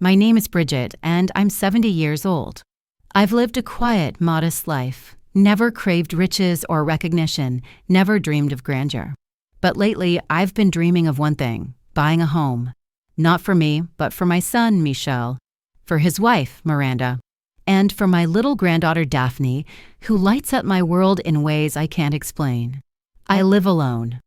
My name is Bridget, and I'm 70 years old. I've lived a quiet, modest life, never craved riches or recognition, never dreamed of grandeur. But lately, I've been dreaming of one thing: buying a home. Not for me, but for my son, Michel, for his wife, Miranda, and for my little granddaughter, Daphne, who lights up my world in ways I can't explain. I live alone.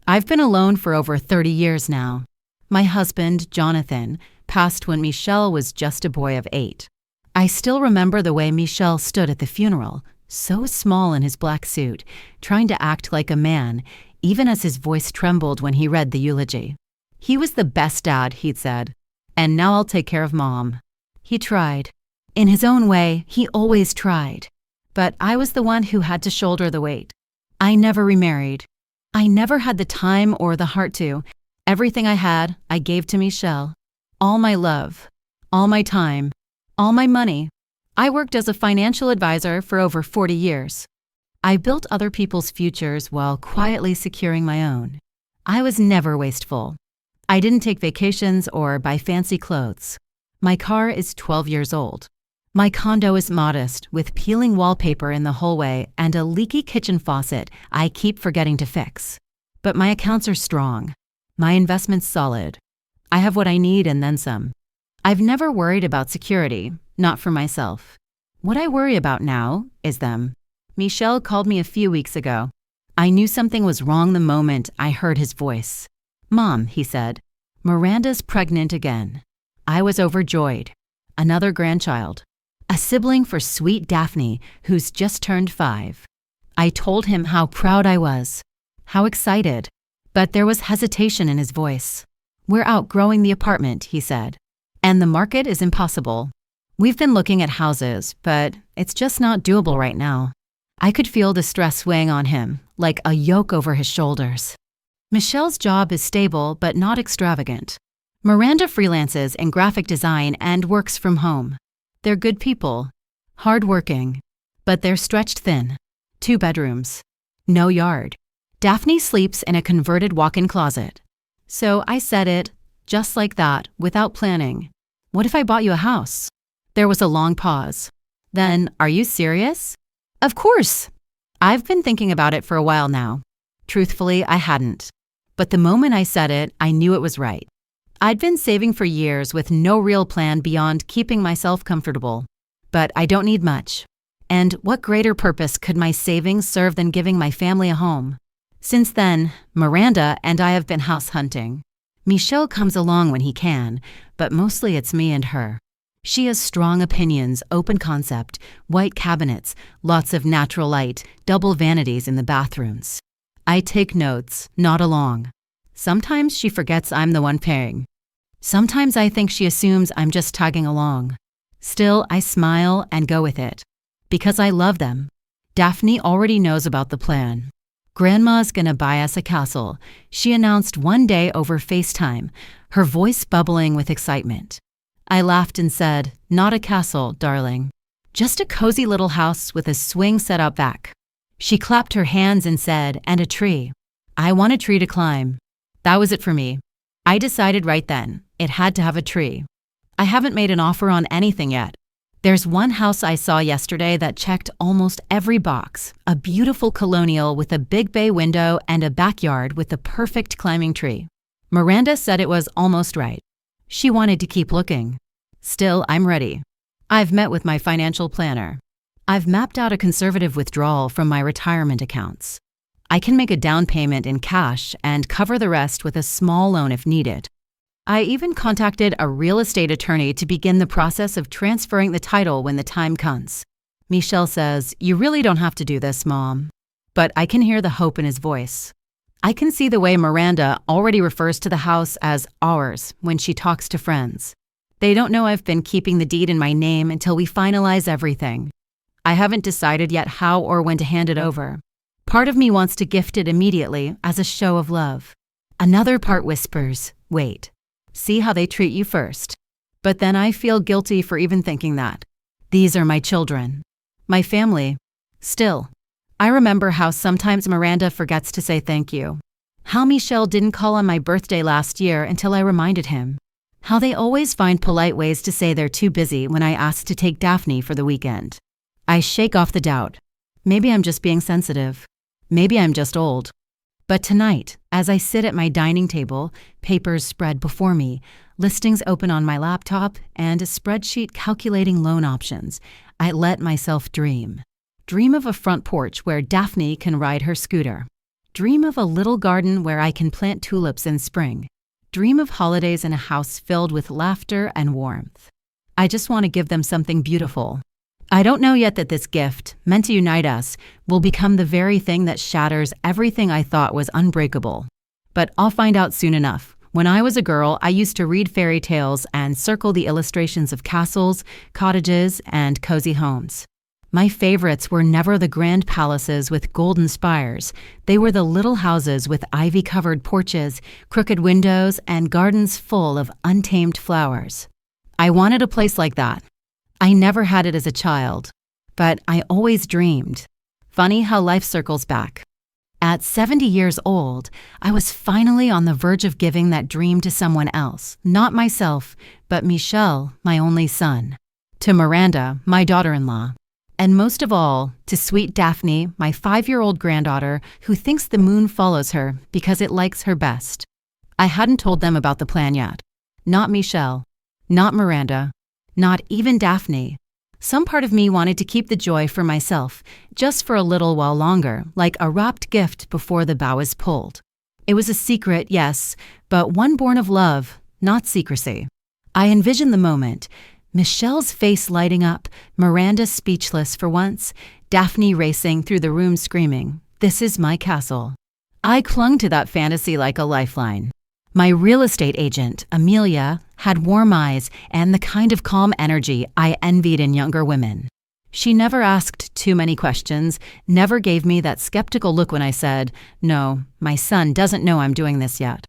I've been alone for over 30 years now. My husband, Jonathan, passed when Michel was just a boy of 8. I still remember the way Michel stood at the funeral, so small in his black suit, trying to act like a man, even as his voice trembled when he read the eulogy. He was the best dad, he'd said, and now I'll take care of Mom. He tried. In his own way, he always tried. But I was the one who had to shoulder the weight. I never remarried. I never had the time or the heart to. Everything I had, I gave to Michel. All my love, all my time, all my money. I worked as a financial advisor for over 40 years. I built other people's futures while quietly securing my own. I was never wasteful. I didn't take vacations or buy fancy clothes. My car is 12 years old. My condo is modest, with peeling wallpaper in the hallway and a leaky kitchen faucet I keep forgetting to fix. But my accounts are strong. My investment's solid. I have what I need and then some. I've never worried about security, not for myself. What I worry about now is them. Michel called me a few weeks ago. I knew something was wrong the moment I heard his voice. "Mom," he said, "Miranda's pregnant again." I was overjoyed. Another grandchild. A sibling for sweet Daphne, who's just turned 5. I told him how proud I was, how excited, but there was hesitation in his voice. "We're outgrowing the apartment," he said, "and the market is impossible. We've been looking at houses, but it's just not doable right now." I could feel the stress weighing on him, like a yoke over his shoulders. Michel's job is stable but not extravagant. Miranda freelances in graphic design and works from home. They're good people, hardworking, but they're stretched thin. 2 bedrooms, no yard. Daphne sleeps in a converted walk-in closet. So I said it, just like that, without planning. "What if I bought you a house?" There was a long pause. Then, "Are you serious?" "Of course." I've been thinking about it for a while now. Truthfully, I hadn't. But the moment I said it, I knew it was right. I'd been saving for years with no real plan beyond keeping myself comfortable. But I don't need much. And what greater purpose could my savings serve than giving my family a home? Since then, Miranda and I have been house hunting. Michel comes along when he can, but mostly it's me and her. She has strong opinions, open concept, white cabinets, lots of natural light, double vanities in the bathrooms. I take notes, nod along. Sometimes she forgets I'm the one paying. Sometimes I think she assumes I'm just tagging along. Still, I smile and go with it. Because I love them. Daphne already knows about the plan. "Grandma's gonna buy us a castle," she announced one day over FaceTime, her voice bubbling with excitement. I laughed and said, "Not a castle, darling. Just a cozy little house with a swing set out back." She clapped her hands and said, "And a tree." I want a tree to climb. That was it for me. I decided right then, it had to have a tree. I haven't made an offer on anything yet. There's one house I saw yesterday that checked almost every box, a beautiful colonial with a big bay window and a backyard with the perfect climbing tree. Miranda said it was almost right. She wanted to keep looking. Still, I'm ready. I've met with my financial planner. I've mapped out a conservative withdrawal from my retirement accounts. I can make a down payment in cash and cover the rest with a small loan if needed. I even contacted a real estate attorney to begin the process of transferring the title when the time comes. Michel says, "You really don't have to do this, Mom." But I can hear the hope in his voice. I can see the way Miranda already refers to the house as ours when she talks to friends. They don't know I've been keeping the deed in my name until we finalize everything. I haven't decided yet how or when to hand it over. Part of me wants to gift it immediately as a show of love. Another part whispers, "Wait. See how they treat you first." But then I feel guilty for even thinking that. These are my children. My family. Still, I remember how sometimes Miranda forgets to say thank you. How Michel didn't call on my birthday last year until I reminded him. How they always find polite ways to say they're too busy when I ask to take Daphne for the weekend. I shake off the doubt. Maybe I'm just being sensitive. Maybe I'm just old. But tonight, as I sit at my dining table, papers spread before me, listings open on my laptop, and a spreadsheet calculating loan options, I let myself dream. Dream of a front porch where Daphne can ride her scooter. Dream of a little garden where I can plant tulips in spring. Dream of holidays in a house filled with laughter and warmth. I just want to give them something beautiful. I don't know yet that this gift, meant to unite us, will become the very thing that shatters everything I thought was unbreakable. But I'll find out soon enough. When I was a girl, I used to read fairy tales and circle the illustrations of castles, cottages, and cozy homes. My favorites were never the grand palaces with golden spires. They were the little houses with ivy-covered porches, crooked windows, and gardens full of untamed flowers. I wanted a place like that. I never had it as a child, but I always dreamed. Funny how life circles back. At 70 years old, I was finally on the verge of giving that dream to someone else, not myself, but Michel, my only son, to Miranda, my daughter-in-law, and most of all, to sweet Daphne, my 5-year-old granddaughter who thinks the moon follows her because it likes her best. I hadn't told them about the plan yet. Not Michel, not Miranda, not even Daphne. Some part of me wanted to keep the joy for myself, just for a little while longer, like a wrapped gift before the bow is pulled. It was a secret, yes, but one born of love, not secrecy. I envisioned the moment, Michelle's face lighting up, Miranda speechless for once, Daphne racing through the room screaming, "This is my castle." I clung to that fantasy like a lifeline. My real estate agent, Amelia, had warm eyes and the kind of calm energy I envied in younger women. She never asked too many questions, never gave me that skeptical look when I said, "No, my son doesn't know I'm doing this yet."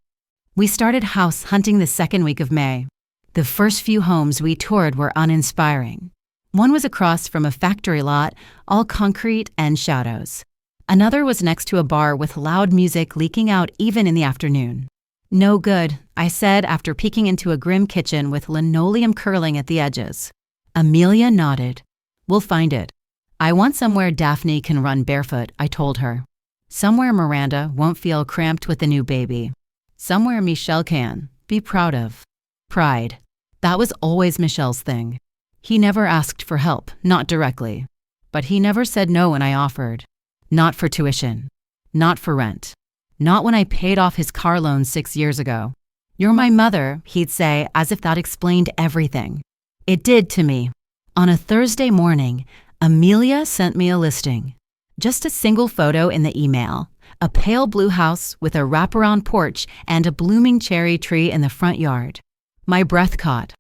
We started house hunting the second week of May. The first few homes we toured were uninspiring. One was across from a factory lot, all concrete and shadows. Another was next to a bar with loud music leaking out even in the afternoon. "No good," I said after peeking into a grim kitchen with linoleum curling at the edges. Amelia nodded. "We'll find it. I want somewhere Daphne can run barefoot," I told her. "Somewhere Miranda won't feel cramped with the new baby. Somewhere Michel can be proud of." Pride. That was always Michel's thing. He never asked for help, not directly. But he never said no when I offered. Not for tuition. Not for rent. Not when I paid off his car loan 6 years ago. "You're my mother," he'd say, as if that explained everything. It did to me. On a Thursday morning, Amelia sent me a listing. Just a single photo in the email. A pale blue house with a wraparound porch and a blooming cherry tree in the front yard. My breath caught.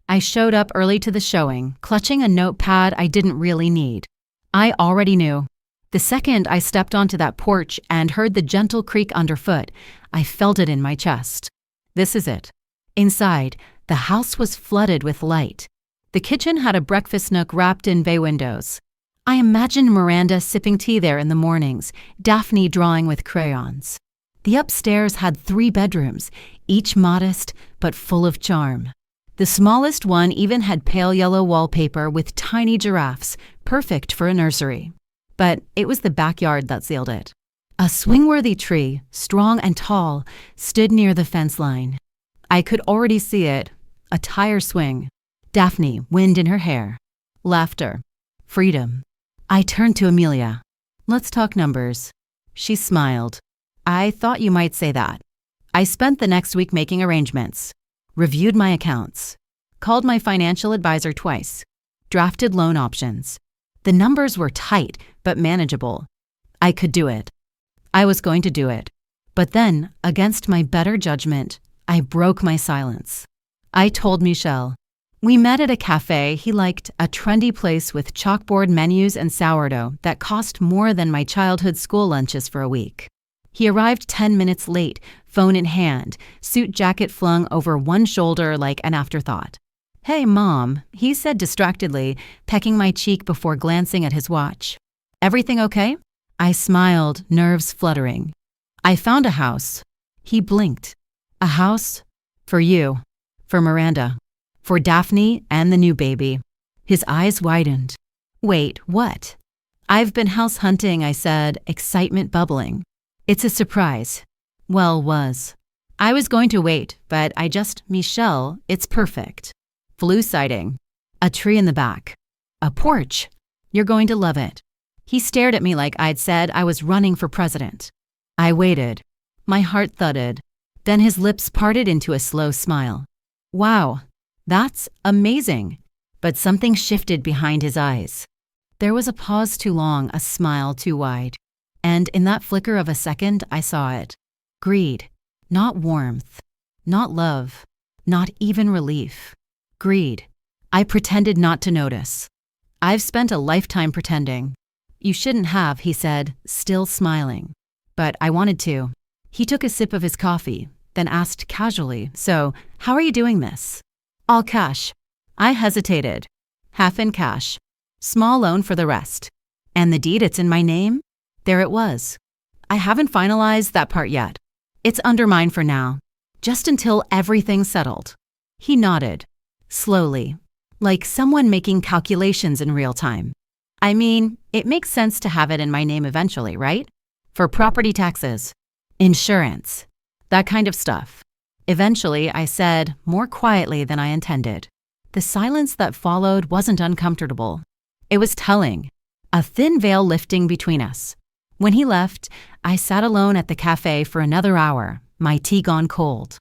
I showed up early to the showing, clutching a notepad I didn't really need. I already knew. The second I stepped onto that porch and heard the gentle creak underfoot, I felt it in my chest. This is it. Inside, the house was flooded with light. The kitchen had a breakfast nook wrapped in bay windows. I imagined Miranda sipping tea there in the mornings, Daphne drawing with crayons. The upstairs had 3 bedrooms, each modest but full of charm. The smallest one even had pale yellow wallpaper with tiny giraffes, perfect for a nursery. But it was the backyard that sealed it. A swing-worthy tree, strong and tall, stood near the fence line. I could already see it, a tire swing. Daphne, wind in her hair. Laughter. Freedom. I turned to Amelia. "Let's talk numbers." She smiled. "I thought you might say that." I spent the next week making arrangements. Reviewed my accounts. Called my financial advisor twice. Drafted loan options. The numbers were tight, but manageable. I could do it. I was going to do it. But then, against my better judgment, I broke my silence. I told Michel. We met at a cafe he liked, a trendy place with chalkboard menus and sourdough that cost more than my childhood school lunches for a week. He arrived 10 minutes late, phone in hand, suit jacket flung over one shoulder like an afterthought. "Hey, Mom," he said distractedly, pecking my cheek before glancing at his watch. "Everything okay?" I smiled, nerves fluttering. "I found a house." He blinked. "A house? For you." For Miranda. For Daphne and the new baby. His eyes widened. Wait, what? I've been house hunting, I said, excitement bubbling. It's a surprise. Well, was. I was going to wait, but Michelle, it's perfect. Flu sighting. A tree in the back. A porch. You're going to love it. He stared at me like I'd said I was running for president. I waited. My heart thudded. Then his lips parted into a slow smile. Wow, that's amazing. But something shifted behind his eyes. There was a pause too long, a smile too wide. And in that flicker of a second, I saw it. Greed. Not warmth. Not love. Not even relief. Greed. I pretended not to notice. I've spent a lifetime pretending. You shouldn't have, he said, still smiling. But I wanted to. He took a sip of his coffee, then asked casually, So, how are you doing this? All cash. I hesitated. Half in cash. Small loan for the rest. And the deed it's in my name? There it was. I haven't finalized that part yet. It's under mine for now, just until everything's settled. He nodded, slowly, like someone making calculations in real time. I mean, it makes sense to have it in my name eventually, right? For property taxes, insurance, that kind of stuff. Eventually, I said, more quietly than I intended. The silence that followed wasn't uncomfortable. It was telling, a thin veil lifting between us. When he left, I sat alone at the cafe for another hour, my tea gone cold.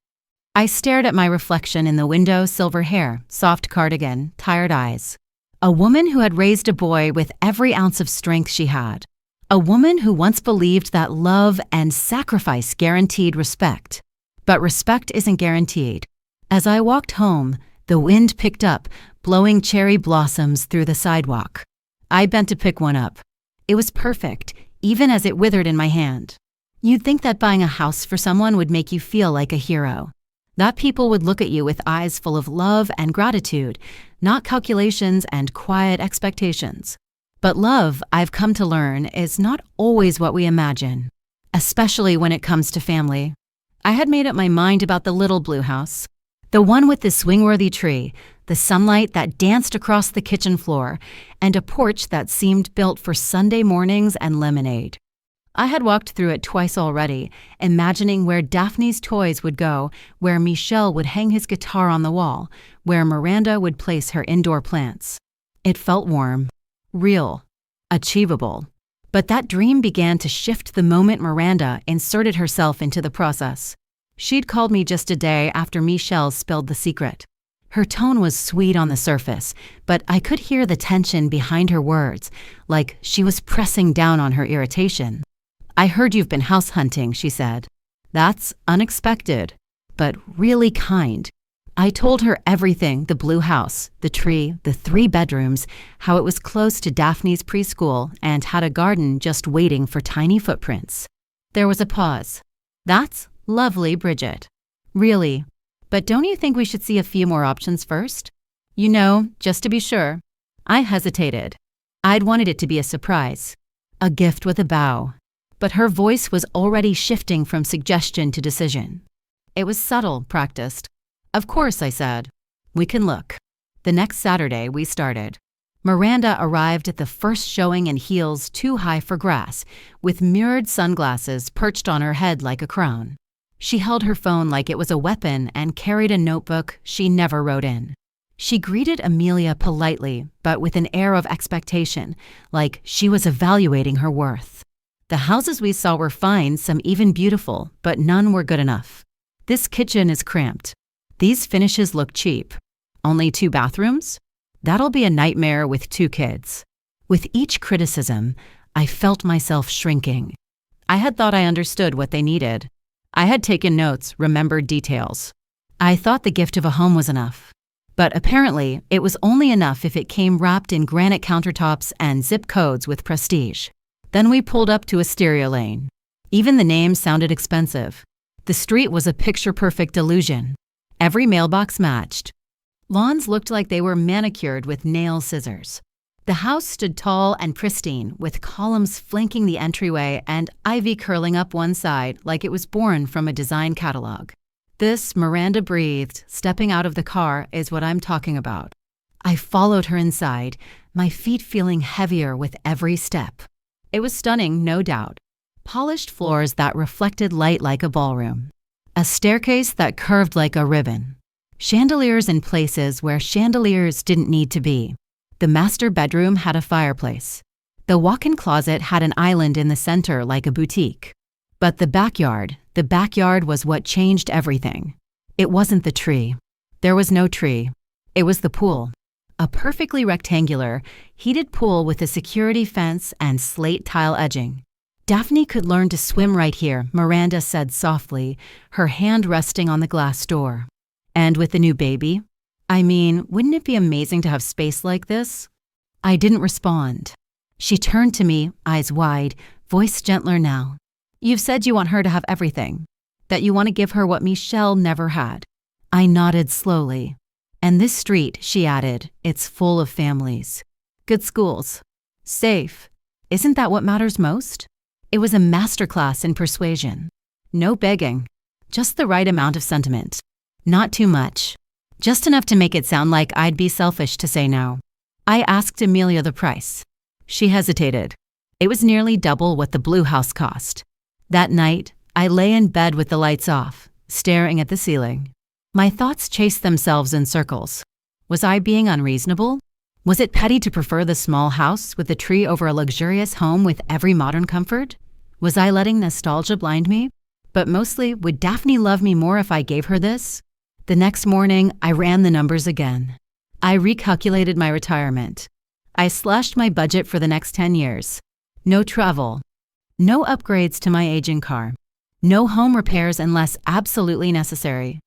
I stared at my reflection in the window, silver hair, soft cardigan, tired eyes. A woman who had raised a boy with every ounce of strength she had. A woman who once believed that love and sacrifice guaranteed respect. But respect isn't guaranteed. As I walked home, the wind picked up, blowing cherry blossoms through the sidewalk. I bent to pick one up. It was perfect, even as it withered in my hand. You'd think that buying a house for someone would make you feel like a hero. That people would look at you with eyes full of love and gratitude, not calculations and quiet expectations. But love, I've come to learn, is not always what we imagine, especially when it comes to family. I had made up my mind about the little blue house, the one with the swing-worthy tree, the sunlight that danced across the kitchen floor, and a porch that seemed built for Sunday mornings and lemonade. I had walked through it twice already, imagining where Daphne's toys would go, where Michelle would hang his guitar on the wall, where Miranda would place her indoor plants. It felt warm, real, achievable. But that dream began to shift the moment Miranda inserted herself into the process. She'd called me just a day after Michelle spilled the secret. Her tone was sweet on the surface, but I could hear the tension behind her words, like she was pressing down on her irritation. I heard you've been house hunting, she said. That's unexpected, but really kind. I told her everything, the blue house, the tree, the 3 bedrooms, how it was close to Daphne's preschool and had a garden just waiting for tiny footprints. There was a pause. That's lovely, Bridget. Really. But don't you think we should see a few more options first? You know, just to be sure. I hesitated. I'd wanted it to be a surprise. A gift with a bow. But her voice was already shifting from suggestion to decision. It was subtle, practiced. Of course, I said. We can look. The next Saturday, we started. Miranda arrived at the first showing in heels too high for grass, with mirrored sunglasses perched on her head like a crown. She held her phone like it was a weapon and carried a notebook she never wrote in. She greeted Amelia politely, but with an air of expectation, like she was evaluating her worth. The houses we saw were fine, some even beautiful, but none were good enough. This kitchen is cramped. These finishes look cheap. Only 2 bathrooms? That'll be a nightmare with 2 kids. With each criticism, I felt myself shrinking. I had thought I understood what they needed. I had taken notes, remembered details. I thought the gift of a home was enough. But apparently, it was only enough if it came wrapped in granite countertops and zip codes with prestige. Then we pulled up to a stereo lane. Even the name sounded expensive. The street was a picture-perfect illusion. Every mailbox matched. Lawns looked like they were manicured with nail scissors. The house stood tall and pristine, with columns flanking the entryway and ivy curling up one side like it was born from a design catalog. This, Miranda breathed, stepping out of the car, is what I'm talking about. I followed her inside, my feet feeling heavier with every step. It was stunning, no doubt. Polished floors that reflected light like a ballroom. A staircase that curved like a ribbon. Chandeliers in places where chandeliers didn't need to be. The master bedroom had a fireplace. The walk-in closet had an island in the center like a boutique. But the backyard was what changed everything. It wasn't the tree. There was no tree. It was the pool. A perfectly rectangular, heated pool with a security fence and slate tile edging. Daphne could learn to swim right here, Miranda said softly, her hand resting on the glass door. And with the new baby? I mean, wouldn't it be amazing to have space like this? I didn't respond. She turned to me, eyes wide, voice gentler now. You've said you want her to have everything, that you want to give her what Michelle never had. I nodded slowly. And this street, she added, it's full of families. Good schools. Safe. Isn't that what matters most? It was a masterclass in persuasion. No begging. Just the right amount of sentiment. Not too much. Just enough to make it sound like I'd be selfish to say no. I asked Amelia the price. She hesitated. It was nearly double what the blue house cost. That night, I lay in bed with the lights off, staring at the ceiling. My thoughts chased themselves in circles. Was I being unreasonable? Was it petty to prefer the small house with a tree over a luxurious home with every modern comfort? Was I letting nostalgia blind me? But mostly, would Daphne love me more if I gave her this? The next morning, I ran the numbers again. I recalculated my retirement. I slashed my budget for the next 10 years. No travel. No upgrades to my aging car. No home repairs unless absolutely necessary.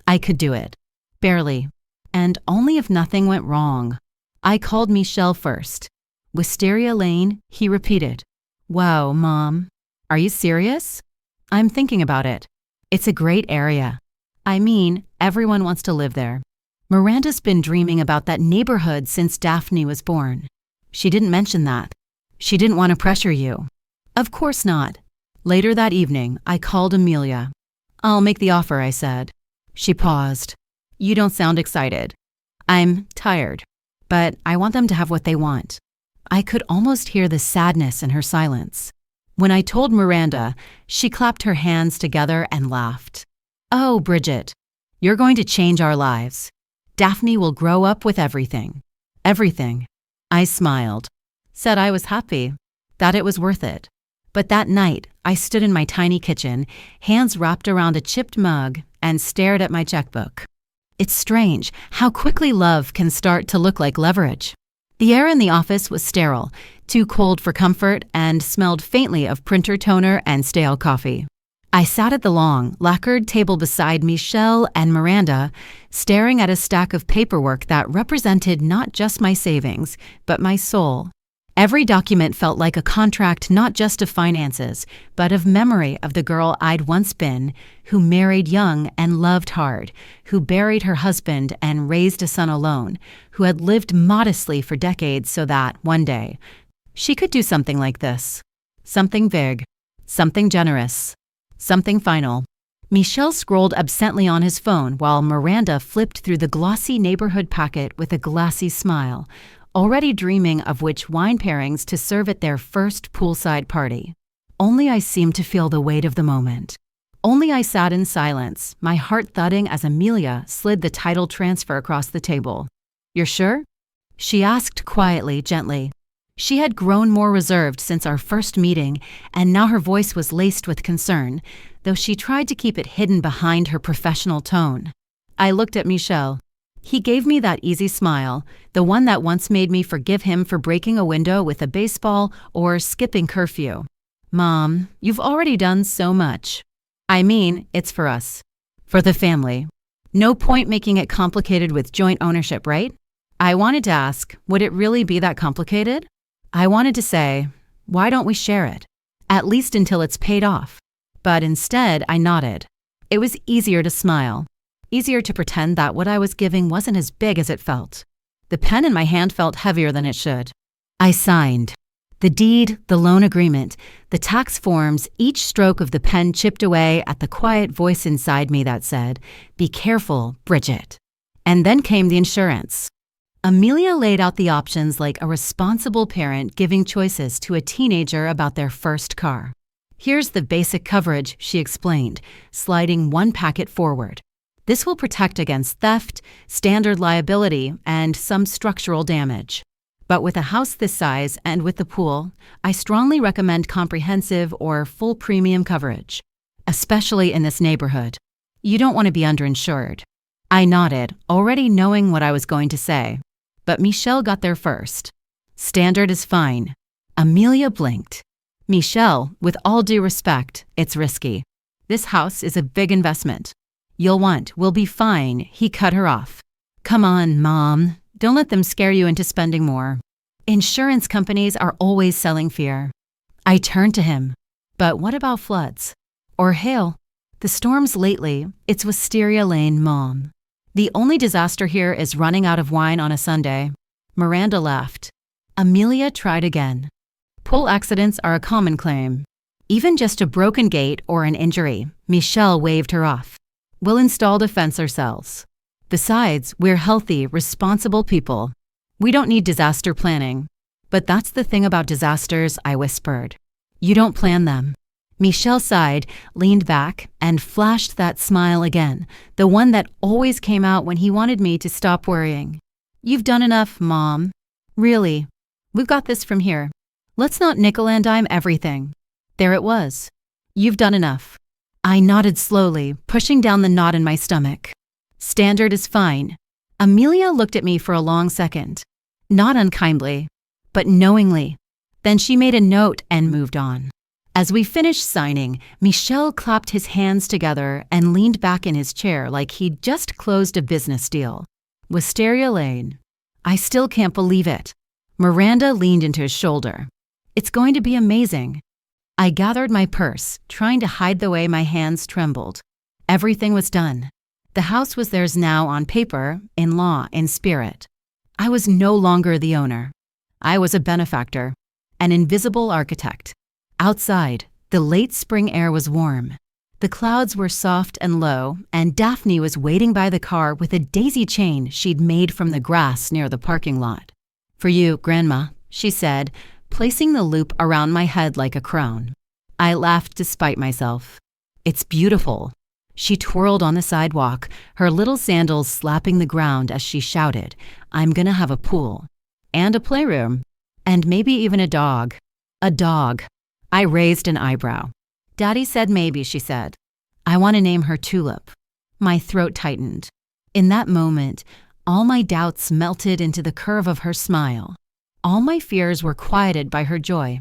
I could do it. Barely. And only if nothing went wrong. I called Michelle first. Wisteria Lane, he repeated. Wow, Mom. Are you serious? I'm thinking about it. It's a great area. I mean, everyone wants to live there. Miranda's been dreaming about that neighborhood since Daphne was born. She didn't mention that. She didn't want to pressure you. Of course not. Later that evening, I called Amelia. I'll make the offer, I said. She paused. You don't sound excited. I'm tired, but I want them to have what they want. I could almost hear the sadness in her silence. When I told Miranda, she clapped her hands together and laughed. Oh, Bridget, you're going to change our lives. Daphne will grow up with everything. Everything. I smiled, said I was happy, that it was worth it. But that night, I stood in my tiny kitchen, hands wrapped around a chipped mug, and stared at my checkbook. It's strange how quickly love can start to look like leverage. The air in the office was sterile, too cold for comfort, and smelled faintly of printer toner and stale coffee. I sat at the long, lacquered table beside Michelle and Miranda, staring at a stack of paperwork that represented not just my savings, but my soul. Every document felt like a contract not just of finances, but of memory of the girl I'd once been, who married young and loved hard, who buried her husband and raised a son alone, who had lived modestly for decades so that, one day, she could do something like this. Something big, something generous, something final. Michelle scrolled absently on his phone while Miranda flipped through the glossy neighborhood packet with a glassy smile, already dreaming of which wine pairings to serve at their first poolside party. Only I seemed to feel the weight of the moment. Only I sat in silence, my heart thudding as Amelia slid the title transfer across the table. You're sure? She asked quietly, gently. She had grown more reserved since our first meeting, and now her voice was laced with concern, though she tried to keep it hidden behind her professional tone. I looked at Michelle. He gave me that easy smile, the one that once made me forgive him for breaking a window with a baseball or skipping curfew. Mom, you've already done so much. I mean, it's for us. For the family. No point making it complicated with joint ownership, right? I wanted to ask, would it really be that complicated? I wanted to say, why don't we share it? At least until it's paid off. But instead, I nodded. It was easier to smile. Easier to pretend that what I was giving wasn't as big as it felt. The pen in my hand felt heavier than it should. I signed. The deed, the loan agreement, the tax forms, each stroke of the pen chipped away at the quiet voice inside me that said, "Be careful, Bridget." And then came the insurance. Amelia laid out the options like a responsible parent giving choices to a teenager about their first car. "Here's the basic coverage," she explained, sliding one packet forward. "This will protect against theft, standard liability, and some structural damage. But with a house this size and with the pool, I strongly recommend comprehensive or full premium coverage, especially in this neighborhood. You don't want to be underinsured." I nodded, already knowing what I was going to say. But Michelle got there first. "Standard is fine." Amelia blinked. "Michelle, with all due respect, it's risky. This house is a big investment. We'll be fine," he cut her off. "Come on, Mom. Don't let them scare you into spending more. Insurance companies are always selling fear." I turned to him. "But what about floods? Or hail? The storms lately, it's Wisteria Lane, Mom. The only disaster here is running out of wine on a Sunday." Miranda laughed. Amelia tried again. "Pool accidents are a common claim. Even just a broken gate or an injury." Michelle waved her off. "We'll install defense ourselves. Besides, we're healthy, responsible people. We don't need disaster planning." "But that's the thing about disasters," I whispered. "You don't plan them." Michelle sighed, leaned back, and flashed that smile again, the one that always came out when he wanted me to stop worrying. "You've done enough, Mom. Really. We've got this from here. Let's not nickel and dime everything." There it was. "You've done enough." I nodded slowly, pushing down the knot in my stomach. "Standard is fine." Amelia looked at me for a long second. Not unkindly, but knowingly. Then she made a note and moved on. As we finished signing, Michelle clapped his hands together and leaned back in his chair like he'd just closed a business deal. Wisteria Lane. I still can't believe it. Miranda leaned into his shoulder. "It's going to be amazing." I gathered my purse, trying to hide the way my hands trembled. Everything was done. The house was theirs now on paper, in law, in spirit. I was no longer the owner. I was a benefactor, an invisible architect. Outside, the late spring air was warm. The clouds were soft and low, and Daphne was waiting by the car with a daisy chain she'd made from the grass near the parking lot. "For you, Grandma," she said, placing the loop around my head like a crown. I laughed despite myself. "It's beautiful." She twirled on the sidewalk, her little sandals slapping the ground as she shouted, "I'm gonna have a pool. And a playroom. And maybe even a dog." A dog. I raised an eyebrow. "Daddy said maybe," she said. "I want to name her Tulip." My throat tightened. In that moment, all my doubts melted into the curve of her smile. All my fears were quieted by her joy.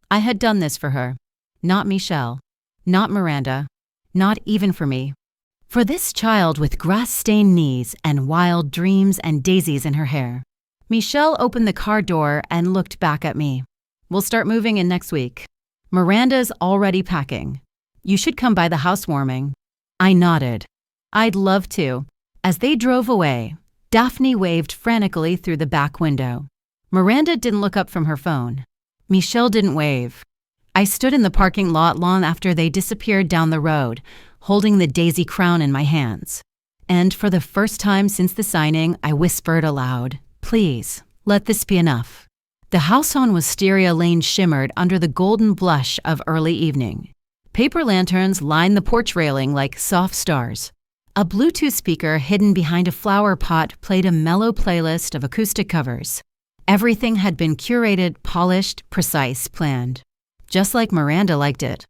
I had done this for her. Not Michelle. Not Miranda. Not even for me. For this child with grass-stained knees and wild dreams and daisies in her hair. Michelle opened the car door and looked back at me. "We'll start moving in next week. Miranda's already packing. You should come by the housewarming." I nodded. "I'd love to." As they drove away, Daphne waved frantically through the back window. Miranda didn't look up from her phone. Michelle didn't wave. I stood in the parking lot long after they disappeared down the road, holding the daisy crown in my hands. And for the first time since the signing, I whispered aloud, "Please, let this be enough." The house on Wisteria Lane shimmered under the golden blush of early evening. Paper lanterns lined the porch railing like soft stars. A Bluetooth speaker hidden behind a flower pot played a mellow playlist of acoustic covers. Everything had been curated, polished, precise, planned. Just like Miranda liked it.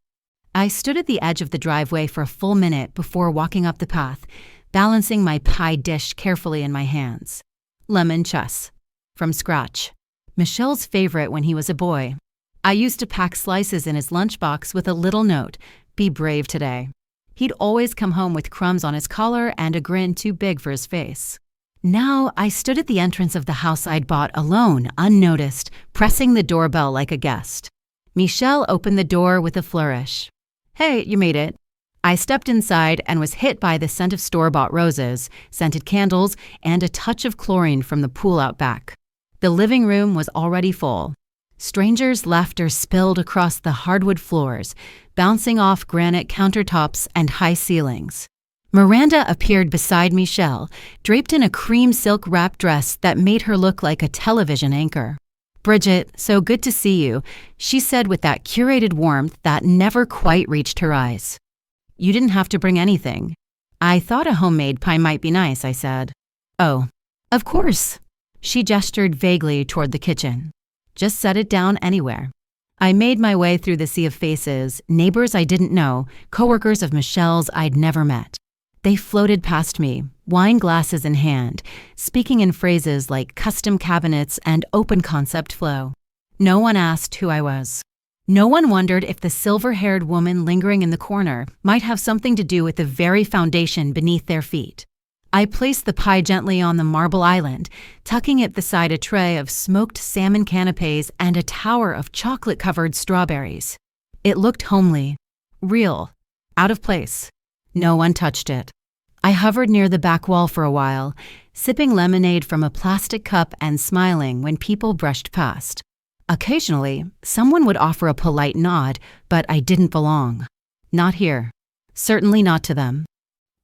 I stood at the edge of the driveway for a full minute before walking up the path, balancing my pie dish carefully in my hands. Lemon chess. From scratch. Michelle's favorite when he was a boy. I used to pack slices in his lunchbox with a little note, "Be brave today." He'd always come home with crumbs on his collar and a grin too big for his face. Now I stood at the entrance of the house I'd bought alone, unnoticed, pressing the doorbell like a guest. Michelle opened the door with a flourish. "Hey, you made it." I stepped inside and was hit by the scent of store-bought roses, scented candles, and a touch of chlorine from the pool out back. The living room was already full. Strangers' laughter spilled across the hardwood floors, bouncing off granite countertops and high ceilings. Miranda appeared beside Michelle, draped in a cream silk wrap dress that made her look like a television anchor. "Bridget, so good to see you," she said with that curated warmth that never quite reached her eyes. "You didn't have to bring anything." "I thought a homemade pie might be nice," I said. "Oh, of course." She gestured vaguely toward the kitchen. "Just set it down anywhere." I made my way through the sea of faces, neighbors I didn't know, coworkers of Michelle's I'd never met. They floated past me, wine glasses in hand, speaking in phrases like custom cabinets and open concept flow. No one asked who I was. No one wondered if the silver-haired woman lingering in the corner might have something to do with the very foundation beneath their feet. I placed the pie gently on the marble island, tucking it beside a tray of smoked salmon canapes and a tower of chocolate-covered strawberries. It looked homely, real, out of place. No one touched it. I hovered near the back wall for a while, sipping lemonade from a plastic cup and smiling when people brushed past. Occasionally, someone would offer a polite nod, but I didn't belong. Not here. Certainly not to them.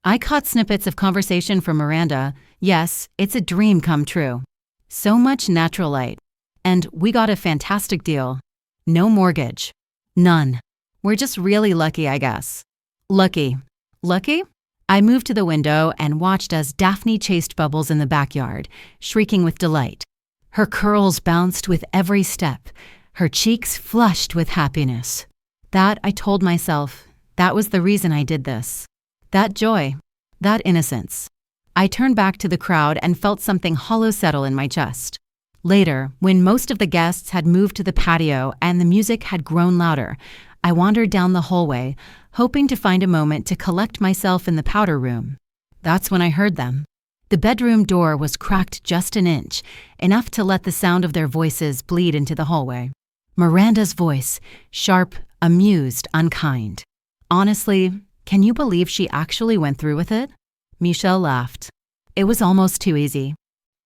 I caught snippets of conversation from Miranda. "Yes, it's a dream come true. So much natural light. And we got a fantastic deal. No mortgage. None. We're just really lucky, I guess." Lucky. Lucky? I moved to the window and watched as Daphne chased Bubbles in the backyard, shrieking with delight. Her curls bounced with every step, her cheeks flushed with happiness. That, I told myself, that was the reason I did this. That joy, that innocence. I turned back to the crowd and felt something hollow settle in my chest. Later, when most of the guests had moved to the patio and the music had grown louder, I wandered down the hallway, hoping to find a moment to collect myself in the powder room. That's when I heard them. The bedroom door was cracked just an inch, enough to let the sound of their voices bleed into the hallway. Miranda's voice, sharp, amused, unkind. Honestly, can you believe she actually went through with it? Michelle laughed. It was almost too easy.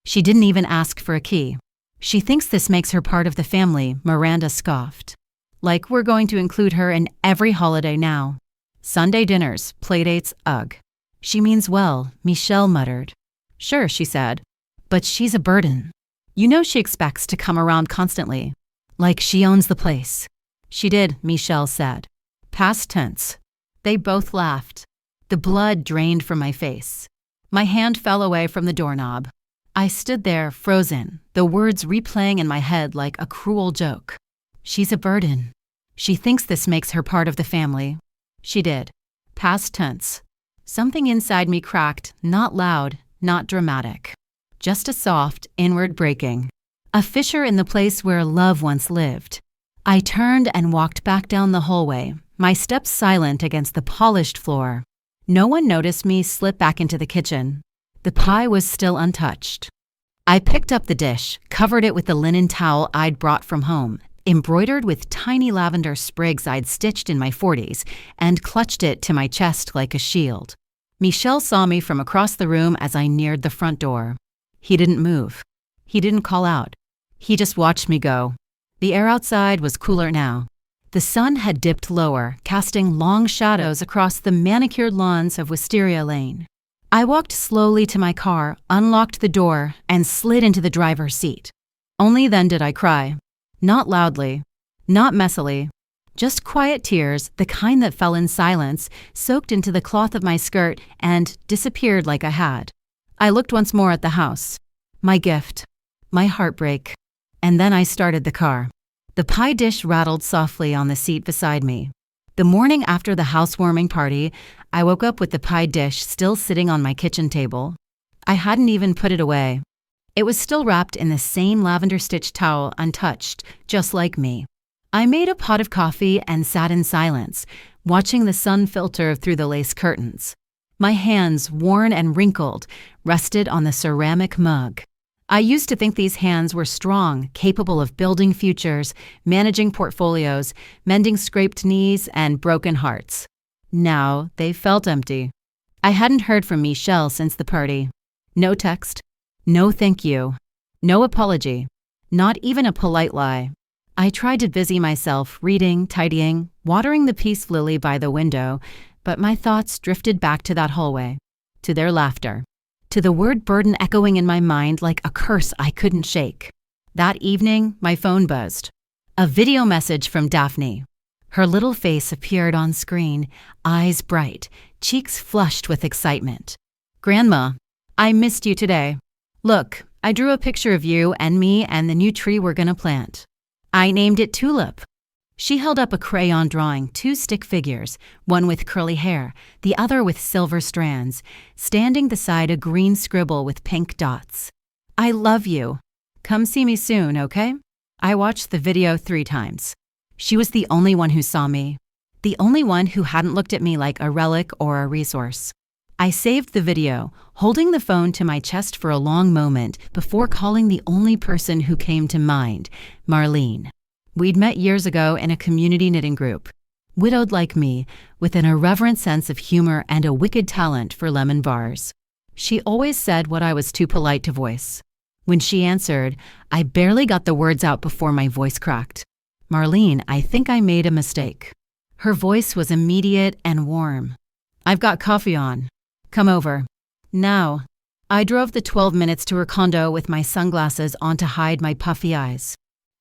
She didn't even ask for a key. "She thinks this makes her part of the family," Miranda scoffed. "Like we're going to include her in every holiday now. Sunday dinners, playdates, ugh." "She means well," Michelle muttered. "Sure," she said, "but she's a burden. You know she expects to come around constantly. Like she owns the place." "She did," Michelle said. Past tense. They both laughed. The blood drained from my face. My hand fell away from the doorknob. I stood there, frozen, the words replaying in my head like a cruel joke. "She's a burden. She thinks this makes her part of the family." She did. Past tense. Something inside me cracked, not loud, not dramatic. Just a soft, inward breaking. A fissure in the place where love once lived. I turned and walked back down the hallway, my steps silent against the polished floor. No one noticed me slip back into the kitchen. The pie was still untouched. I picked up the dish, covered it with the linen towel I'd brought from home, embroidered with tiny lavender sprigs I'd stitched in my 40s, and clutched it to my chest like a shield. Michelle saw me from across the room as I neared the front door. He didn't move. He didn't call out. He just watched me go. The air outside was cooler now. The sun had dipped lower, casting long shadows across the manicured lawns of Wisteria Lane. I walked slowly to my car, unlocked the door, and slid into the driver's seat. Only then did I cry. Not loudly, not messily, just quiet tears, the kind that fell in silence, soaked into the cloth of my skirt, and disappeared like I had. I looked once more at the house. My gift. My heartbreak. And then I started the car. The pie dish rattled softly on the seat beside me. The morning after the housewarming party, I woke up with the pie dish still sitting on my kitchen table. I hadn't even put it away. It was still wrapped in the same lavender-stitched towel, untouched, just like me. I made a pot of coffee and sat in silence, watching the sun filter through the lace curtains. My hands, worn and wrinkled, rested on the ceramic mug. I used to think these hands were strong, capable of building futures, managing portfolios, mending scraped knees and broken hearts. Now they felt empty. I hadn't heard from Michelle since the party. No text. No thank you. No apology. Not even a polite lie. I tried to busy myself reading, tidying, watering the peace lily by the window, but my thoughts drifted back to that hallway, to their laughter, to the word burden echoing in my mind like a curse I couldn't shake. That evening, my phone buzzed. A video message from Daphne. Her little face appeared on screen, eyes bright, cheeks flushed with excitement. "Grandma, I missed you today. Look, I drew a picture of you and me and the new tree we're gonna plant. I named it Tulip." She held up a crayon drawing, 2 stick figures, one with curly hair, the other with silver strands, standing beside a green scribble with pink dots. "I love you. Come see me soon, okay?" I watched the video 3 times. She was the only one who saw me, the only one who hadn't looked at me like a relic or a resource. I saved the video, holding the phone to my chest for a long moment before calling the only person who came to mind, Marlene. We'd met years ago in a community knitting group. Widowed like me, with an irreverent sense of humor and a wicked talent for lemon bars. She always said what I was too polite to voice. When she answered, I barely got the words out before my voice cracked. "Marlene, I think I made a mistake." Her voice was immediate and warm. "I've got coffee on. Come over. Now." I drove the 12 minutes to her condo with my sunglasses on to hide my puffy eyes.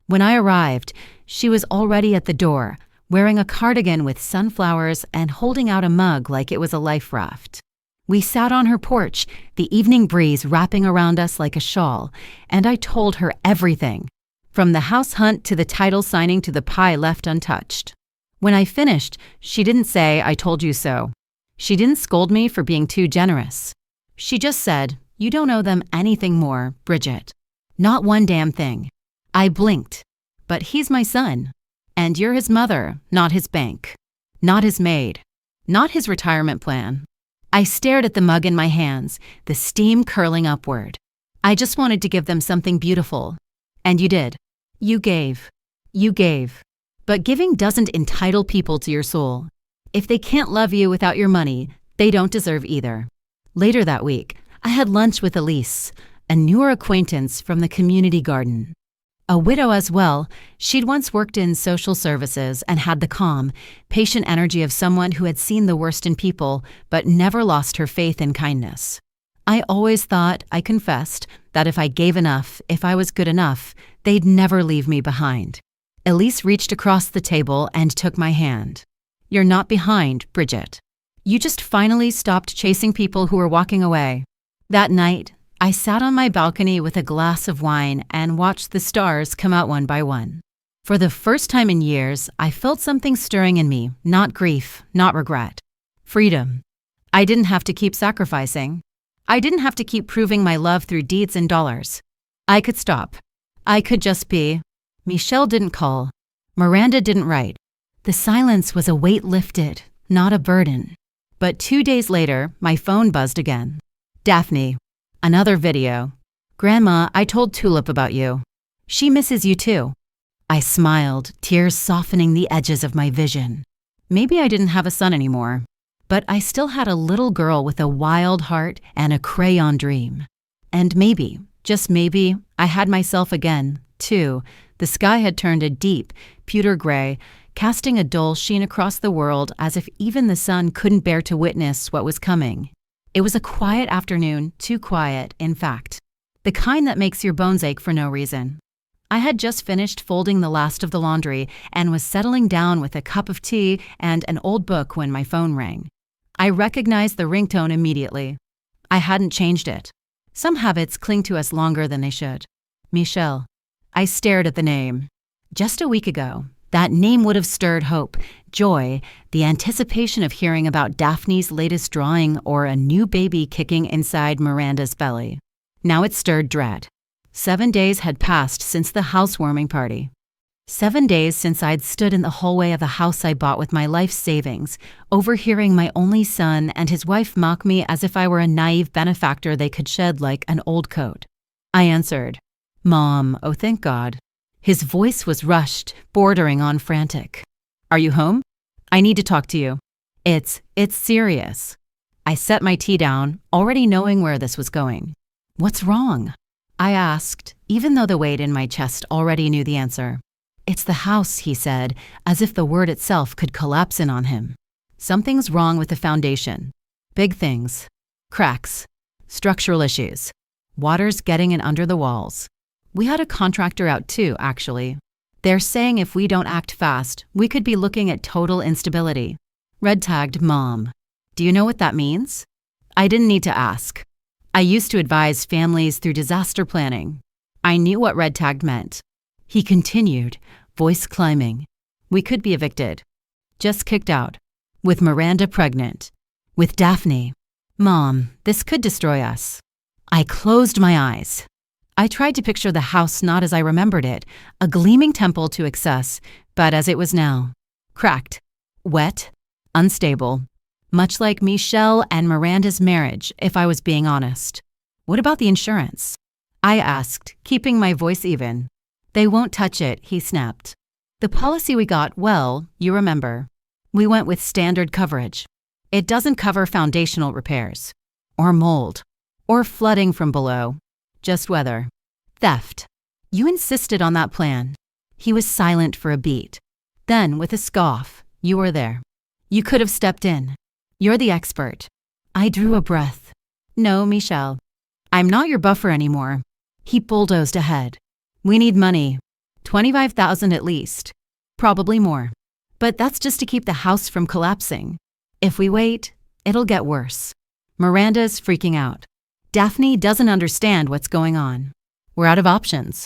When I arrived, she was already at the door, wearing a cardigan with sunflowers and holding out a mug like it was a life raft. We sat on her porch, the evening breeze wrapping around us like a shawl, and I told her everything, from the house hunt to the title signing to the pie left untouched. When I finished, she didn't say, "I told you so." She didn't scold me for being too generous. She just said, "You don't owe them anything more, Bridget. Not one damn thing." I blinked. "But he's my son. And you're his mother, not his bank. Not his maid. Not his retirement plan." I stared at the mug in my hands, the steam curling upward. "I just wanted to give them something beautiful. And you did. You gave. You gave. But giving doesn't entitle people to your soul. If they can't love you without your money, they don't deserve either." Later that week, I had lunch with Elise, a newer acquaintance from the community garden. A widow as well, she'd once worked in social services and had the calm, patient energy of someone who had seen the worst in people but never lost her faith in kindness. I always thought, I confessed, that if I gave enough, if I was good enough, they'd never leave me behind. Elise reached across the table and took my hand. "You're not behind, Bridget. You just finally stopped chasing people who were walking away." That night, I sat on my balcony with a glass of wine and watched the stars come out one by one. For the first time in years, I felt something stirring in me, not grief, not regret. Freedom. I didn't have to keep sacrificing. I didn't have to keep proving my love through deeds and dollars. I could stop. I could just be. Michelle didn't call. Miranda didn't write. The silence was a weight lifted, not a burden. But 2 days later, my phone buzzed again. "Daphne. Another video. Grandma, I told Tulip about you. She misses you too." I smiled, tears softening the edges of my vision. Maybe I didn't have a son anymore, but I still had a little girl with a wild heart and a crayon dream. And maybe, just maybe, I had myself again, too. The sky had turned a deep, pewter gray, casting a dull sheen across the world as if even the sun couldn't bear to witness what was coming. It was a quiet afternoon, too quiet, in fact. The kind that makes your bones ache for no reason. I had just finished folding the last of the laundry and was settling down with a cup of tea and an old book when my phone rang. I recognized the ringtone immediately. I hadn't changed it. Some habits cling to us longer than they should. Michelle. I stared at the name. Just a week ago, that name would have stirred hope, joy, the anticipation of hearing about Daphne's latest drawing or a new baby kicking inside Miranda's belly. Now it stirred dread. 7 days had passed since the housewarming party. 7 days since I'd stood in the hallway of the house I bought with my life savings, overhearing my only son and his wife mock me as if I were a naive benefactor they could shed like an old coat. I answered, "Mom, oh thank God." His voice was rushed, bordering on frantic. "Are you home? I need to talk to you. It's serious." I set my tea down, already knowing where this was going. "What's wrong?" I asked, even though the weight in my chest already knew the answer. It's the house, he said, as if the word itself could collapse in on him. Something's wrong with the foundation. Big things. Cracks. Structural issues. Water's getting in under the walls. We had a contractor out too, actually. They're saying if we don't act fast, we could be looking at total instability. Red tagged Mom. Do you know what that means? I didn't need to ask. I used to advise families through disaster planning. I knew what red tagged meant. He continued, voice climbing. We could be evicted. Just kicked out. With Miranda pregnant. With Daphne. Mom, this could destroy us. I closed my eyes. I tried to picture the house not as I remembered it, a gleaming temple to excess, but as it was now. Cracked. Wet. Unstable. Much like Michelle and Miranda's marriage, if I was being honest. What about the insurance? I asked, keeping my voice even. They won't touch it, he snapped. The policy we got, well, you remember. We went with standard coverage. It doesn't cover foundational repairs. Or mold. Or flooding from below. Just weather. Theft. You insisted on that plan. He was silent for a beat. Then, with a scoff, you were there. You could have stepped in. You're the expert. I drew a breath. No, Michelle. I'm not your buffer anymore. He bulldozed ahead. We need money. $25,000 at least. Probably more. But that's just to keep the house from collapsing. If we wait, it'll get worse. Miranda's freaking out. Daphne doesn't understand what's going on. We're out of options.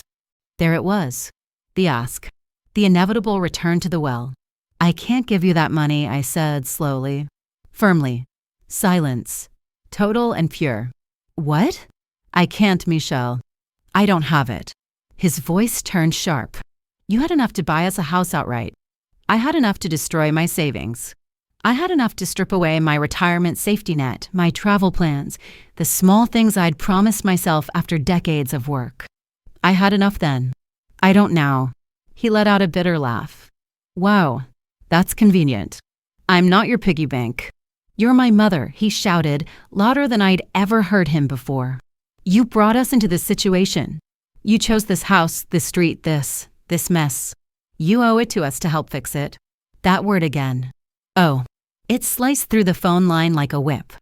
There it was. The ask. The inevitable return to the well. I can't give you that money, I said slowly. Firmly. Silence. Total and pure. What? I can't, Michelle. I don't have it. His voice turned sharp. You had enough to buy us a house outright. I had enough to destroy my savings. I had enough to strip away my retirement safety net, my travel plans, the small things I'd promised myself after decades of work. I had enough then. I don't now. He let out a bitter laugh. Wow, that's convenient. I'm not your piggy bank. You're my mother, he shouted, louder than I'd ever heard him before. You brought us into this situation. You chose this house, this street, this mess. You owe it to us to help fix it. That word again. Oh. It sliced through the phone line like a whip.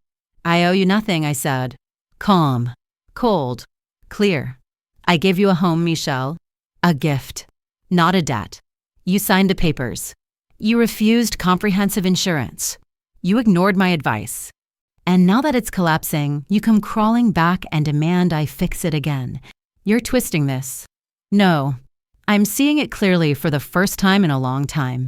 I owe you nothing, I said. Calm. Cold. Clear. I gave you a home, Michelle. A gift. Not a debt. You signed the papers. You refused comprehensive insurance. You ignored my advice. And now that it's collapsing, you come crawling back and demand I fix it again. You're twisting this. No. I'm seeing it clearly for the first time in a long time.